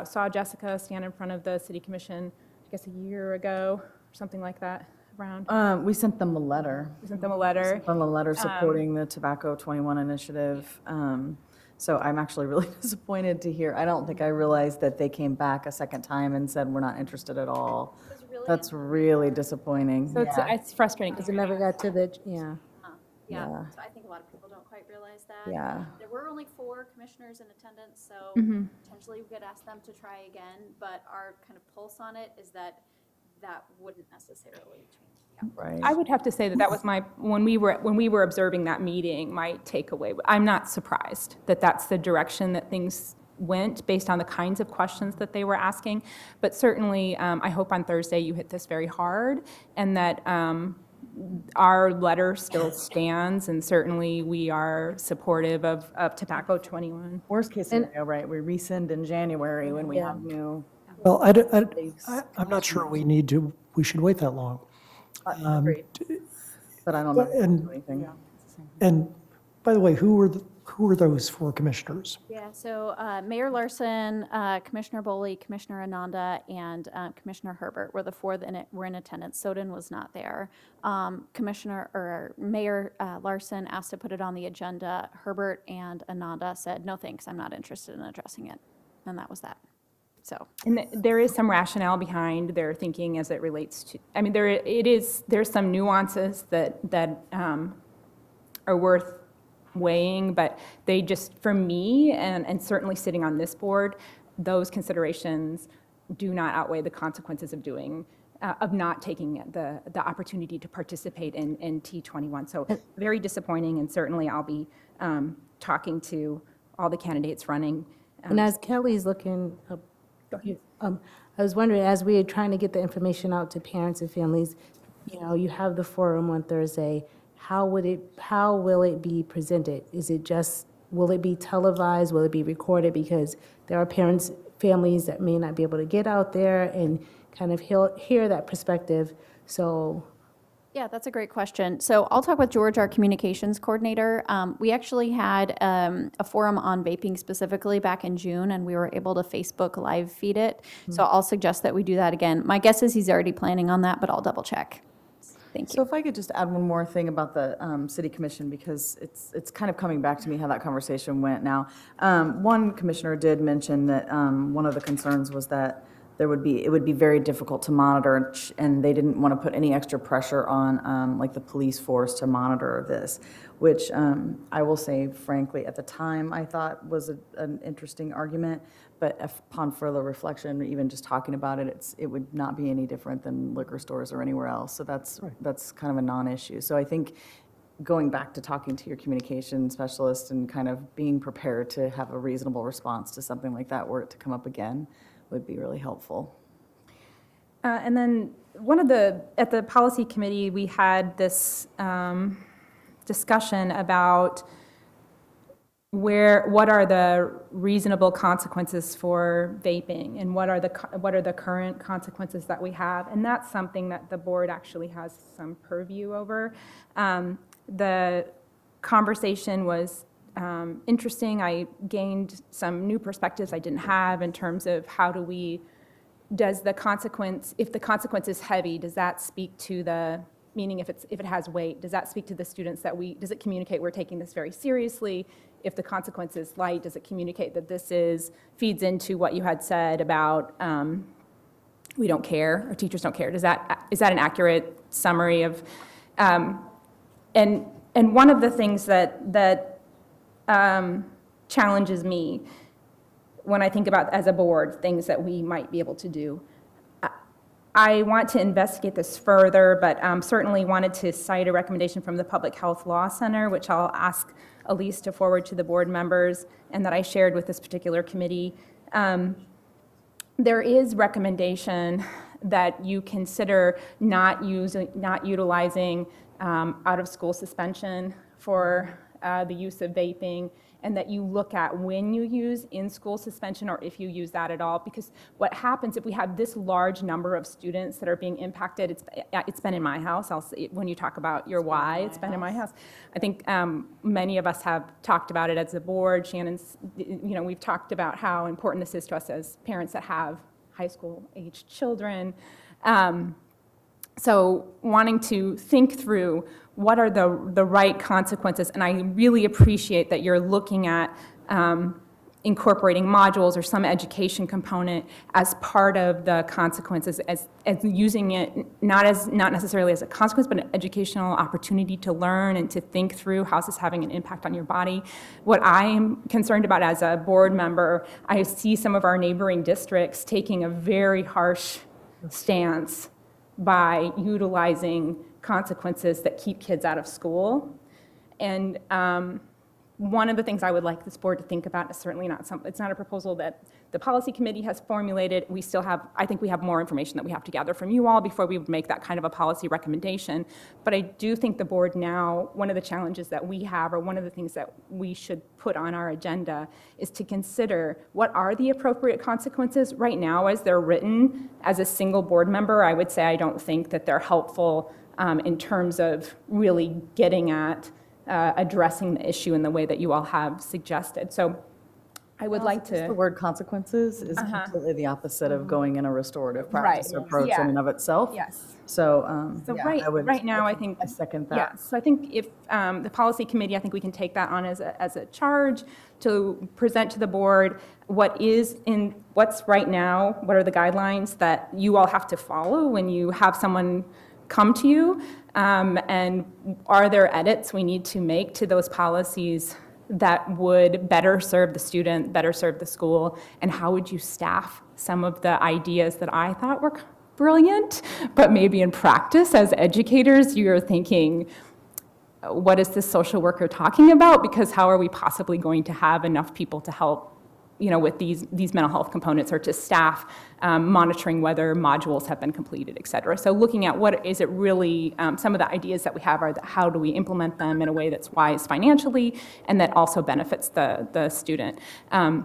saw Jessica stand in front of the City Commission I guess, a year ago, or something like that, around. We sent them a letter. We sent them a letter. Sent them a letter supporting the Tobacco 21 initiative. So I'm actually really disappointed to hear. I don't think I realized that they came back a second time and said, we're not interested at all. That's really disappointing. So it's frustrating Because it never got to the, yeah. Yeah. So I think a lot of people don't quite realize that. Yeah. There were only 4 commissioners in attendance, so potentially we could ask them to try again, but our kind of pulse on it is that that wouldn't necessarily change. Right. I would have to say that that was when we were observing that meeting, my takeaway. I'm not surprised that that's the direction that things went based on the kinds of questions that they were asking. But certainly, I hope on Thursday you hit this very hard and that our letter still stands, and certainly we are supportive of Tobacco 21. Worst case scenario, right? We rescind in January when we have new. Well, I'm not sure we should wait that long. Agreed. But I don't know if we can do anything. And by the way, who were those 4 commissioners? Yeah, so Mayor Larson, Commissioner Boley, Commissioner Ananda, and Commissioner Herbert were the 4 that were in attendance. Soden was not there. Mayor Larson asked to put it on the agenda. Herbert and Ananda said, no thanks, I'm not interested in addressing it. And that was that. So. And there is some rationale behind their thinking as it relates to, I mean, there's some nuances that are worth weighing, but they just, for me, and certainly sitting on this board, those considerations do not outweigh the consequences of not taking the opportunity to participate in T21. So very disappointing, and certainly I'll be talking to all the candidates running. And as Kelly's looking up, I was wondering, as we are trying to get the information out to parents and families, you have the forum on Thursday. How will it be presented? Will it be televised? Will it be recorded? Because there are parents, families that may not be able to get out there and kind of hear that perspective. So. Yeah, that's a great question. So I'll talk with George, our communications coordinator. We actually had a forum on vaping specifically back in June, and we were able to Facebook live feed it. So I'll suggest that we do that again. My guess is he's already planning on that, but I'll double check. Thank you. So if I could just add one more thing about the city commission, because it's kind of coming back to me how that conversation went now. One commissioner did mention that one of the concerns was that it would be very difficult to monitor, and they didn't want to put any extra pressure on like the police force to monitor this, which I will say frankly at the time I thought was an interesting argument, but upon further reflection, even just talking about it, it would not be any different than liquor stores or anywhere else. So that's kind of a non-issue. So I think going back to talking to your communication specialist and kind of being prepared to have a reasonable response to something like that were it to come up again would be really helpful. And then at the policy committee, we had this discussion about what are the reasonable consequences for vaping, and what are the current consequences that we have, and that's something that the board actually has some purview over. The conversation was interesting. I gained some new perspectives I didn't have in terms of if the consequence is heavy, does that speak to meaning if it has weight, does that speak to the students does it communicate we're taking this very seriously? If the consequence is light, does it communicate that feeds into what you had said about we don't care, or teachers don't care? Is that an accurate summary of, and one of the things that challenges me when I think about, as a board, things that we might be able to do. I want to investigate this further, but certainly wanted to cite a recommendation from the Public Health Law Center, which I'll ask Elise to forward to the board members, and that I shared with this particular committee. There is recommendation that you consider not utilizing out-of-school suspension for the use of vaping, and that you look at when you use in-school suspension, or if you use that at all. Because what happens if we have this large number of students that are being impacted, it's been in my house. When you talk about your why, it's been in my house. I think many of us have talked about it as a board. Shannon's, we've talked about how important this is to us as parents that have high school-aged children. So wanting to think through what are the right consequences, and I really appreciate that you're looking at incorporating modules or some education component as part of the consequences, as using it not necessarily as a consequence, but an educational opportunity to learn and to think through how is this having an impact on your body. What I am concerned about as a board member, I see some of our neighboring districts taking a very harsh stance by utilizing consequences that keep kids out of school. And one of the things I would like this board to think about is certainly it's not a proposal that the policy committee has formulated. We still have, I think we have more information that we have to gather from you all before we would make that kind of a policy recommendation. But I do think the board now, one of the challenges that we have, or one of the things that we should put on our agenda, is to consider what are the appropriate consequences. Right now, as they're written, as a single board member, I would say I don't think that they're helpful in terms of really getting at addressing the issue in the way that you all have suggested. So I would like The to, word consequences is completely the opposite of going in a restorative practice Right. approach Yeah. in and of itself. yes. So, So yeah, right now, I think, I second that. yeah, so I think if the policy committee, I think we can take that on as a charge to present to the board what's right now, what are the guidelines that you all have to follow when you have someone come to you, and are there edits we need to make to those policies that would better serve the student, better serve the school, and how would you staff some of the ideas that I thought were brilliant, but maybe in practice as educators you're thinking, what is this social worker talking about? Because how are we possibly going to have enough people to help with these mental health components, or to staff monitoring whether modules have been completed, et cetera. So looking at what is it really, some of the ideas that we have are how do we implement them in a way that's wise financially and that also benefits the student.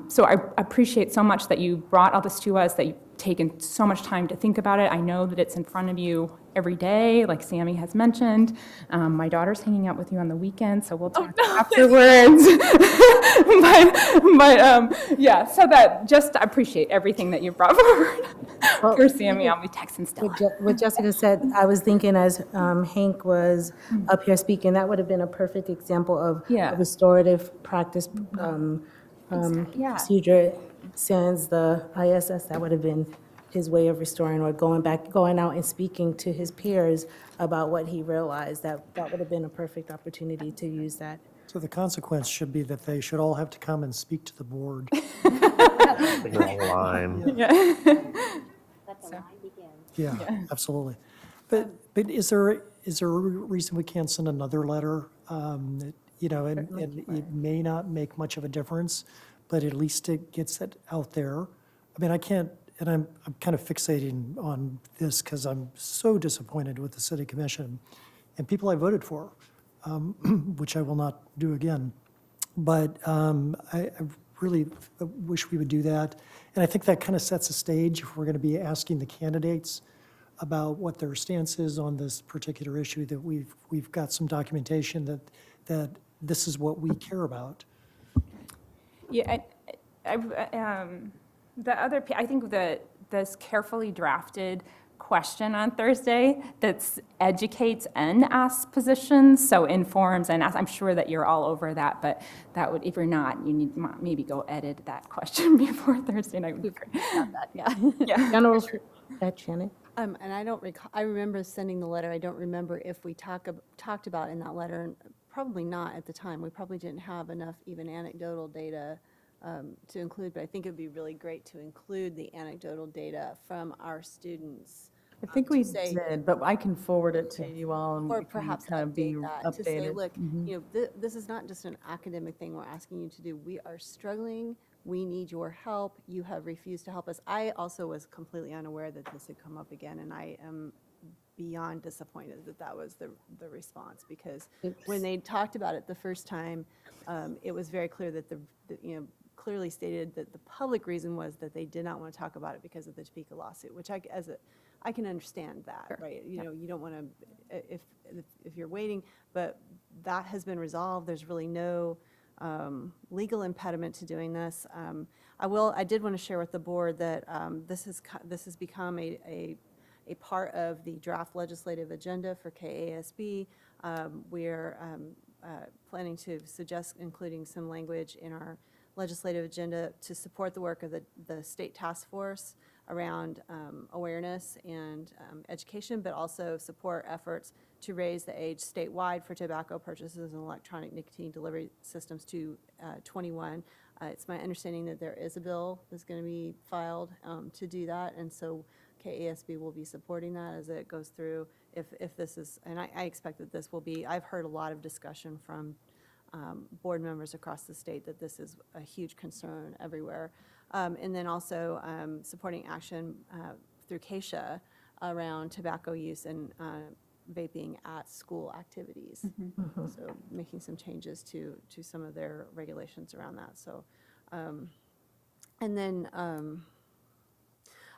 So I appreciate so much that you brought all this to us, that you've taken so much time to think about it. I know that it's in front of you every day, like Sammy has mentioned. My daughter's hanging out with you on the weekend, so we'll talk afterwards. but yeah, so that just I appreciate everything that you brought forward. For Sammy, I'll be texting Stella. What Jessica said, I was thinking as Hank was up here speaking, that would have been a perfect example of Yeah. a restorative practice Yeah. procedure. Sans the ISS, that would have been his way of restoring, or going out and speaking to his peers about what he realized. That would have been a perfect opportunity to use that. So the consequence should be that they should all have to come and speak to the board. Figure out a line. Yeah, absolutely. But is there a reason we can't send another letter? And it may not make much of a difference, but at least it gets it out there. I mean, I can't, and I'm kind of fixating on this because I'm so disappointed with the city commission and people I voted for, which I will not do again. But I really wish we would do that. And I think that kind of sets a stage if we're going to be asking the candidates about what their stance is on this particular issue, that we've got some documentation that this is what we care about. Yeah, I think that this carefully drafted question on Thursday that educates and asks positions, so informs and asks. I'm sure that you're all over that, but that would, if you're not, you need to maybe go edit that question before Thursday night. Would be great. Yeah. Yeah. General, Shannon? And I don't recall, I remember sending the letter. I don't remember if we talked about in that letter, and probably not at the time. We probably didn't have enough even anecdotal data to include, but I think it'd be really great to include the anecdotal data from our students. I think we say- did, but I can forward it to you all and Or we can perhaps kind of be update that, updated. to say, look, this is not just an academic thing we're asking you to do. We are struggling. We need your help. You have refused to help us. I also was completely unaware that this had come up again, and I am beyond disappointed that that was the response, because when they talked about it the first time, it was very clear that clearly stated that the public reason was that they did not want to talk about it because of the Topeka lawsuit, which I can understand that, right? You don't want to, if you're waiting, but that has been resolved. There's really no legal impediment to doing this. I did want to share with the board that this has become a part of the draft legislative agenda for KASB. We're planning to suggest including some language in our legislative agenda to support the work of the state task force around awareness and education, but also support efforts to raise the age statewide for tobacco purchases and electronic nicotine delivery systems to 21. It's my understanding that there is a bill that's going to be filed to do that, and so KASB will be supporting that as it goes through. If this is, and I expect that this will be, I've heard a lot of discussion from board members across the state that this is a huge concern everywhere. And then also supporting action through CASHA around tobacco use and vaping at school activities. So making some changes to some of their regulations around that. So, and then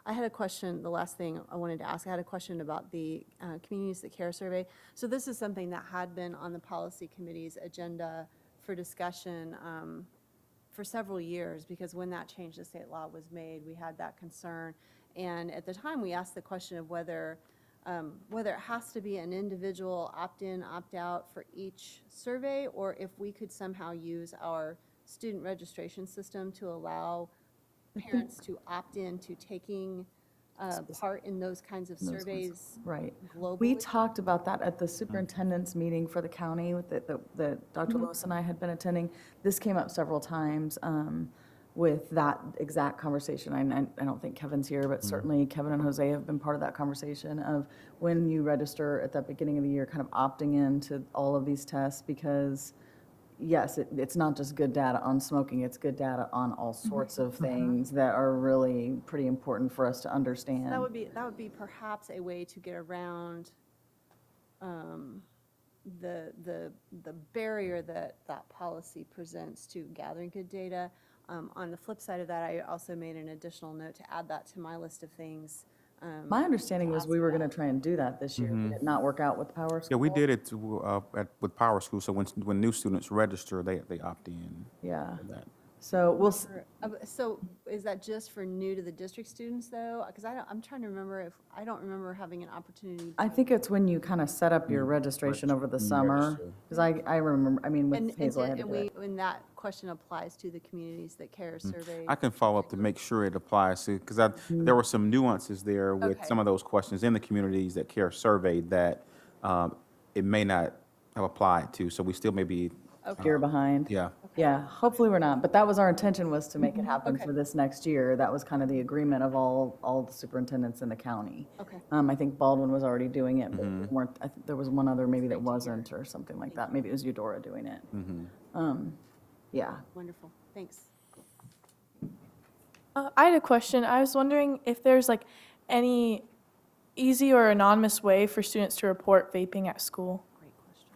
I had a question, the last thing I wanted to ask, I had a question about the Communities That Care survey. So this is something that had been on the policy committee's agenda for discussion for several years, because when that change to state law was made, we had that concern. And at the time, we asked the question of whether it has to be an individual opt-in, opt-out for each survey, or if we could somehow use our student registration system to allow parents to opt in to taking part in those kinds of surveys Right. globally. We talked about that at the superintendent's meeting for the county with that Dr. Lewis and I had been attending. This came up several times with that exact conversation. I don't think Kevin's here, but certainly Kevin and Jose have been part of that conversation of when you register at the beginning of the year, kind of opting into all of these tests, because yes, it's not just good data on smoking, it's good data on all sorts of things that are really pretty important for us to understand. That would be perhaps a way to get around the barrier that policy presents to gathering good data. On the flip side of that, I also made an additional note to add that to my list of things. My understanding was we were going to try and do that this year. Did it not work out with Power School? Yeah, we did it with Power School, so when new students register, they opt in. Yeah. for that. So we'll, So is that just for new to the district students, though? Because I'm trying to remember I don't remember having an opportunity. I think it's when you kind of set up your registration over the summer. Because I remember, I mean, with Hazel, I had to do it. And that question applies to the Communities That Care survey. I can follow up to make sure it applies to, because there were some nuances there with Okay. some of those questions in the Communities That Care survey that it may not have applied to, so we still may be, Year behind. yeah. Yeah, hopefully we're not, but that was our intention, was to make it happen for this next year. That was kind of the agreement of all the superintendents in the county. Okay. I think Baldwin was already doing it, but weren't, I think there was one other maybe that wasn't, or something like that. Maybe it was Eudora doing it. Yeah. Wonderful, thanks. I had a question. I was wondering if there's like any easy or anonymous way for students to report vaping at school. Great question.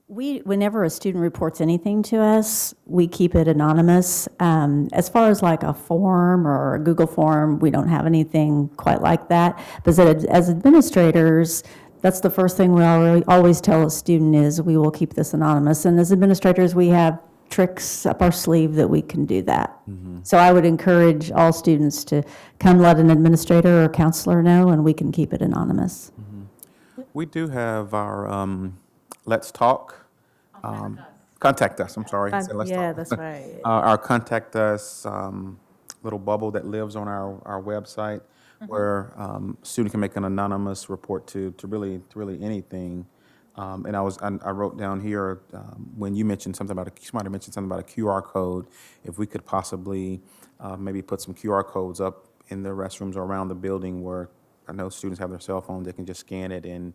Whenever a student reports anything to us, we keep it anonymous. As far as like a form or a Google form, we don't have anything quite like that. But as administrators, that's the first thing we always tell a student is we will keep this anonymous. And as administrators, we have tricks up our sleeve that we can do that. So I would encourage all students to come let an administrator or counselor know, and we can keep it anonymous. We do have our Let's Talk. Contact us, I'm sorry. I said Let's Yeah, Talk. that's right. Our Contact Us little bubble that lives on our website, where student can make an anonymous report to really anything. And I wrote down here, when you mentioned something about, somebody mentioned something about a QR code, if we could possibly maybe put some QR codes up in the restrooms or around the building where I know students have their cell phones, they can just scan it and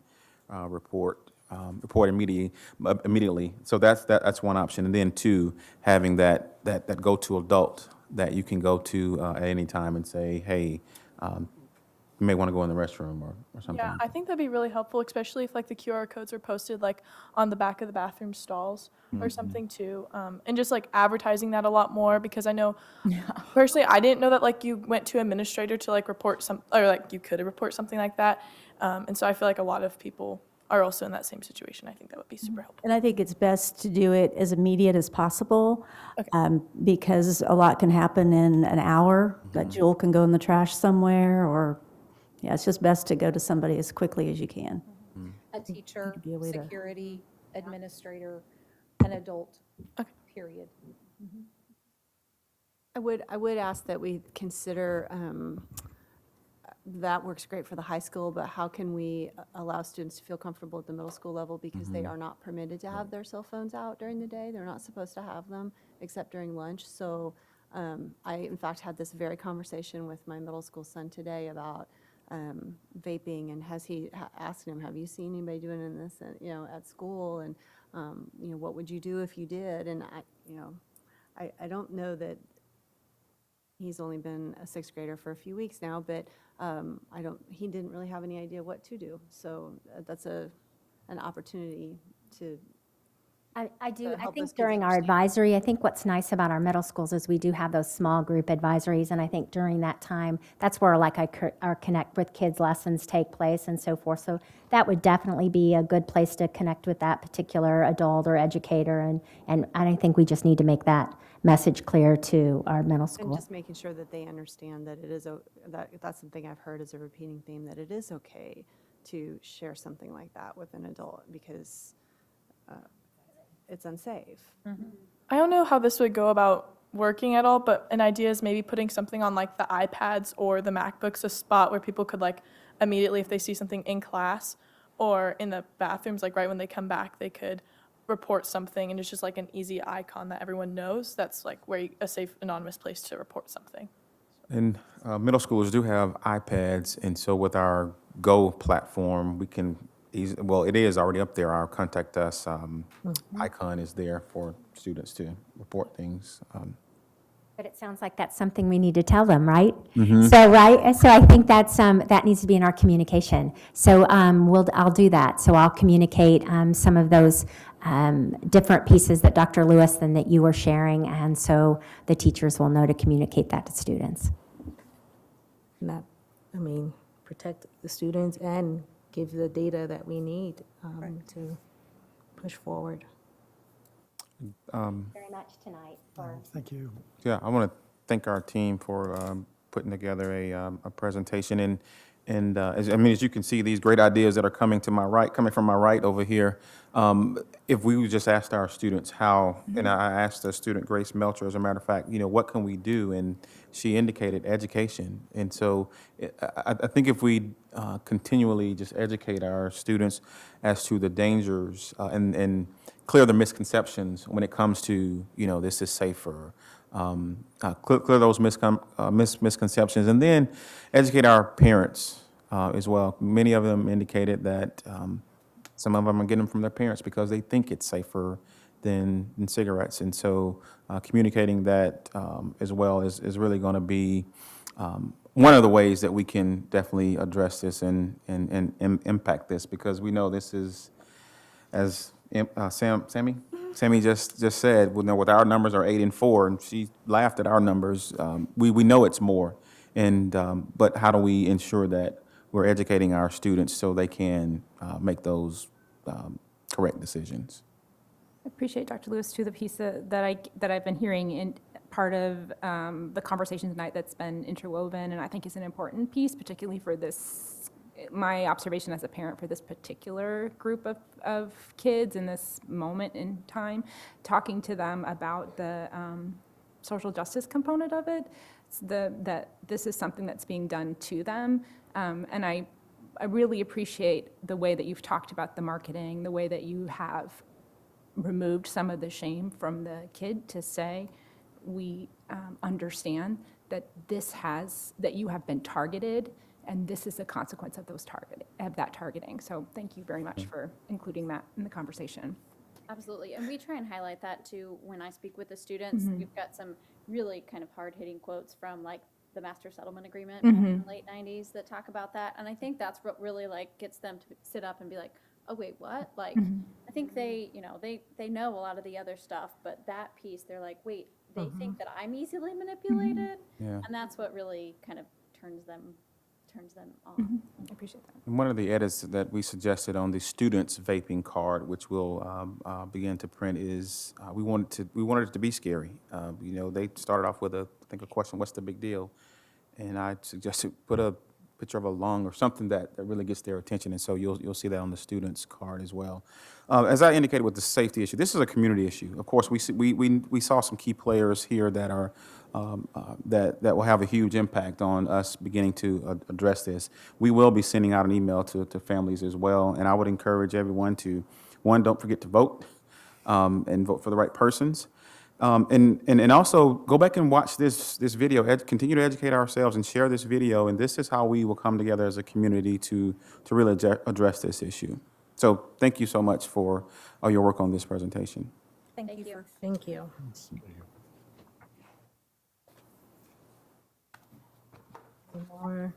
report immediately. So that's one option. And then two, having that go-to adult that you can go to at any time and say, hey, you may want to go in the restroom or something. Yeah, I think that'd be really helpful, especially if like the QR codes are posted like on the back of the bathroom stalls or something too. And just like advertising that a lot more, because I know personally, I didn't know that like you went to administrator to like report or like you could report something like that. And so I feel like a lot of people are also in that same situation. I think that would be super helpful. And I think it's best to do it as immediate as possible, because a lot can happen in an hour. That jewel can go in the trash somewhere, or, yeah, it's just best to go to somebody as quickly as you can. A teacher, be a way to- security, administrator, an adult, period. I would ask that we consider, that works great for the high school, but how can we allow students to feel comfortable at the middle school level because they are not permitted to have their cell phones out during the day? They're not supposed to have them except during lunch. So I, in fact, had this very conversation with my middle school son today about vaping, and asked him, have you seen anybody doing this, at school? And, what would you do if you did? And I don't know that he's only been a sixth grader for a few weeks now, but he didn't really have any idea what to do. So that's an opportunity to. I do. to I help those think kids during our understand. advisory, I think what's nice about our middle schools is we do have those small group advisories, and I think during that time, that's where our Connect with Kids lessons take place and so forth. So that would definitely be a good place to connect with that particular adult or educator, and I think we just need to make that message clear to our middle And school. just making sure that they understand that it is, that's something I've heard as a repeating theme, that it is okay to share something like that with an adult because it's unsafe. I don't know how this would go about working at all, but an idea is maybe putting something on like the iPads or the MacBooks, a spot where people could like immediately, if they see something in class or in the bathrooms, like right when they come back, they could report something, and it's just like an easy icon that everyone knows. That's like a safe, anonymous place to report something. And middle schoolers do have iPads, and so with our Go platform, we can it is already up there. Our Contact Us icon is there for students to report things. But it sounds like that's something we need to tell them, right? Mhm. So I think that needs to be in our communication. So I'll do that. So I'll communicate some of those different pieces that Dr. Lewis and that you were sharing, and so the teachers will know to communicate that to students. Protect the students and give the data that we need to push forward. Very much tonight. Thank you. Yeah, I want to thank our team for putting together a presentation. And as you can see, these great ideas that are coming from my right over here. If we would just asked our students how, and I asked the student Grace Melcher, as a matter of fact, what can we do? And she indicated education. And so I think if we continually just educate our students as to the dangers and clear the misconceptions when it comes to, this is safer, clear those misconceptions, and then educate our parents as well. Many of them indicated that some of them are getting them from their parents because they think it's safer than cigarettes. And so communicating that as well is really going to be one of the ways that we can definitely address this and impact this, because we know this is, as Sammy just said, with our numbers are 8 and 4, and she laughed at our numbers. We know it's more, but how do we ensure that we're educating our students so they can make those correct decisions? I appreciate, Dr. Lewis, too, the piece that I've been hearing in part of the conversation tonight that's been interwoven, and I think is an important piece, particularly for this, my observation as a parent for this particular group of kids in this moment in time, talking to them about the social justice component of it, that this is something that's being done to them, and I really appreciate the way that you've talked about the marketing, the way that you have removed some of the shame from the kid to say, we understand that that you have been targeted, and this is a consequence of that targeting. So thank you very much for including that in the conversation. Absolutely, and we try and highlight that too when I speak with the students. We've got some really kind of hard-hitting quotes from like the Master Settlement Agreement in the late 90s that talk about that, and I think that's what really like gets them to sit up and be like, oh wait, what? Like, I think they know a lot of the other stuff, but that piece, they're like, wait, they think that I'm easily manipulated, Yeah. and that's what really kind of turns them turns them on. I appreciate that. And one of the edits that we suggested on the students' vaping card, which we'll begin to print, is we wanted it to be scary. You know, they started off with I think a question, what's the big deal? And I suggested put a picture of a lung or something that really gets their attention, and so you'll see that on the students' card as well. As I indicated with the safety issue, this is a community issue. Of course, we saw some key players here that are that will have a huge impact on us beginning to address this. We will be sending out an email to families as well, and I would encourage everyone to, one, don't forget to vote, and vote for the right persons. And also go back and watch this video, continue to educate ourselves and share this video, and this is how we will come together as a community to really address this issue. So thank you so much for your work on this presentation. Thank you. Thank you. Any more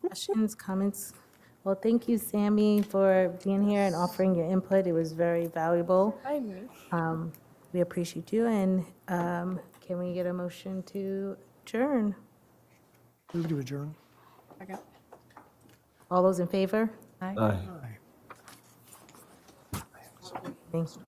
questions, comments? Well, thank you, Sammy, for being here and offering your input. It was very valuable. We appreciate you, and can we get a motion to adjourn? Move to adjourn. All those in favor? Aye. Thank you.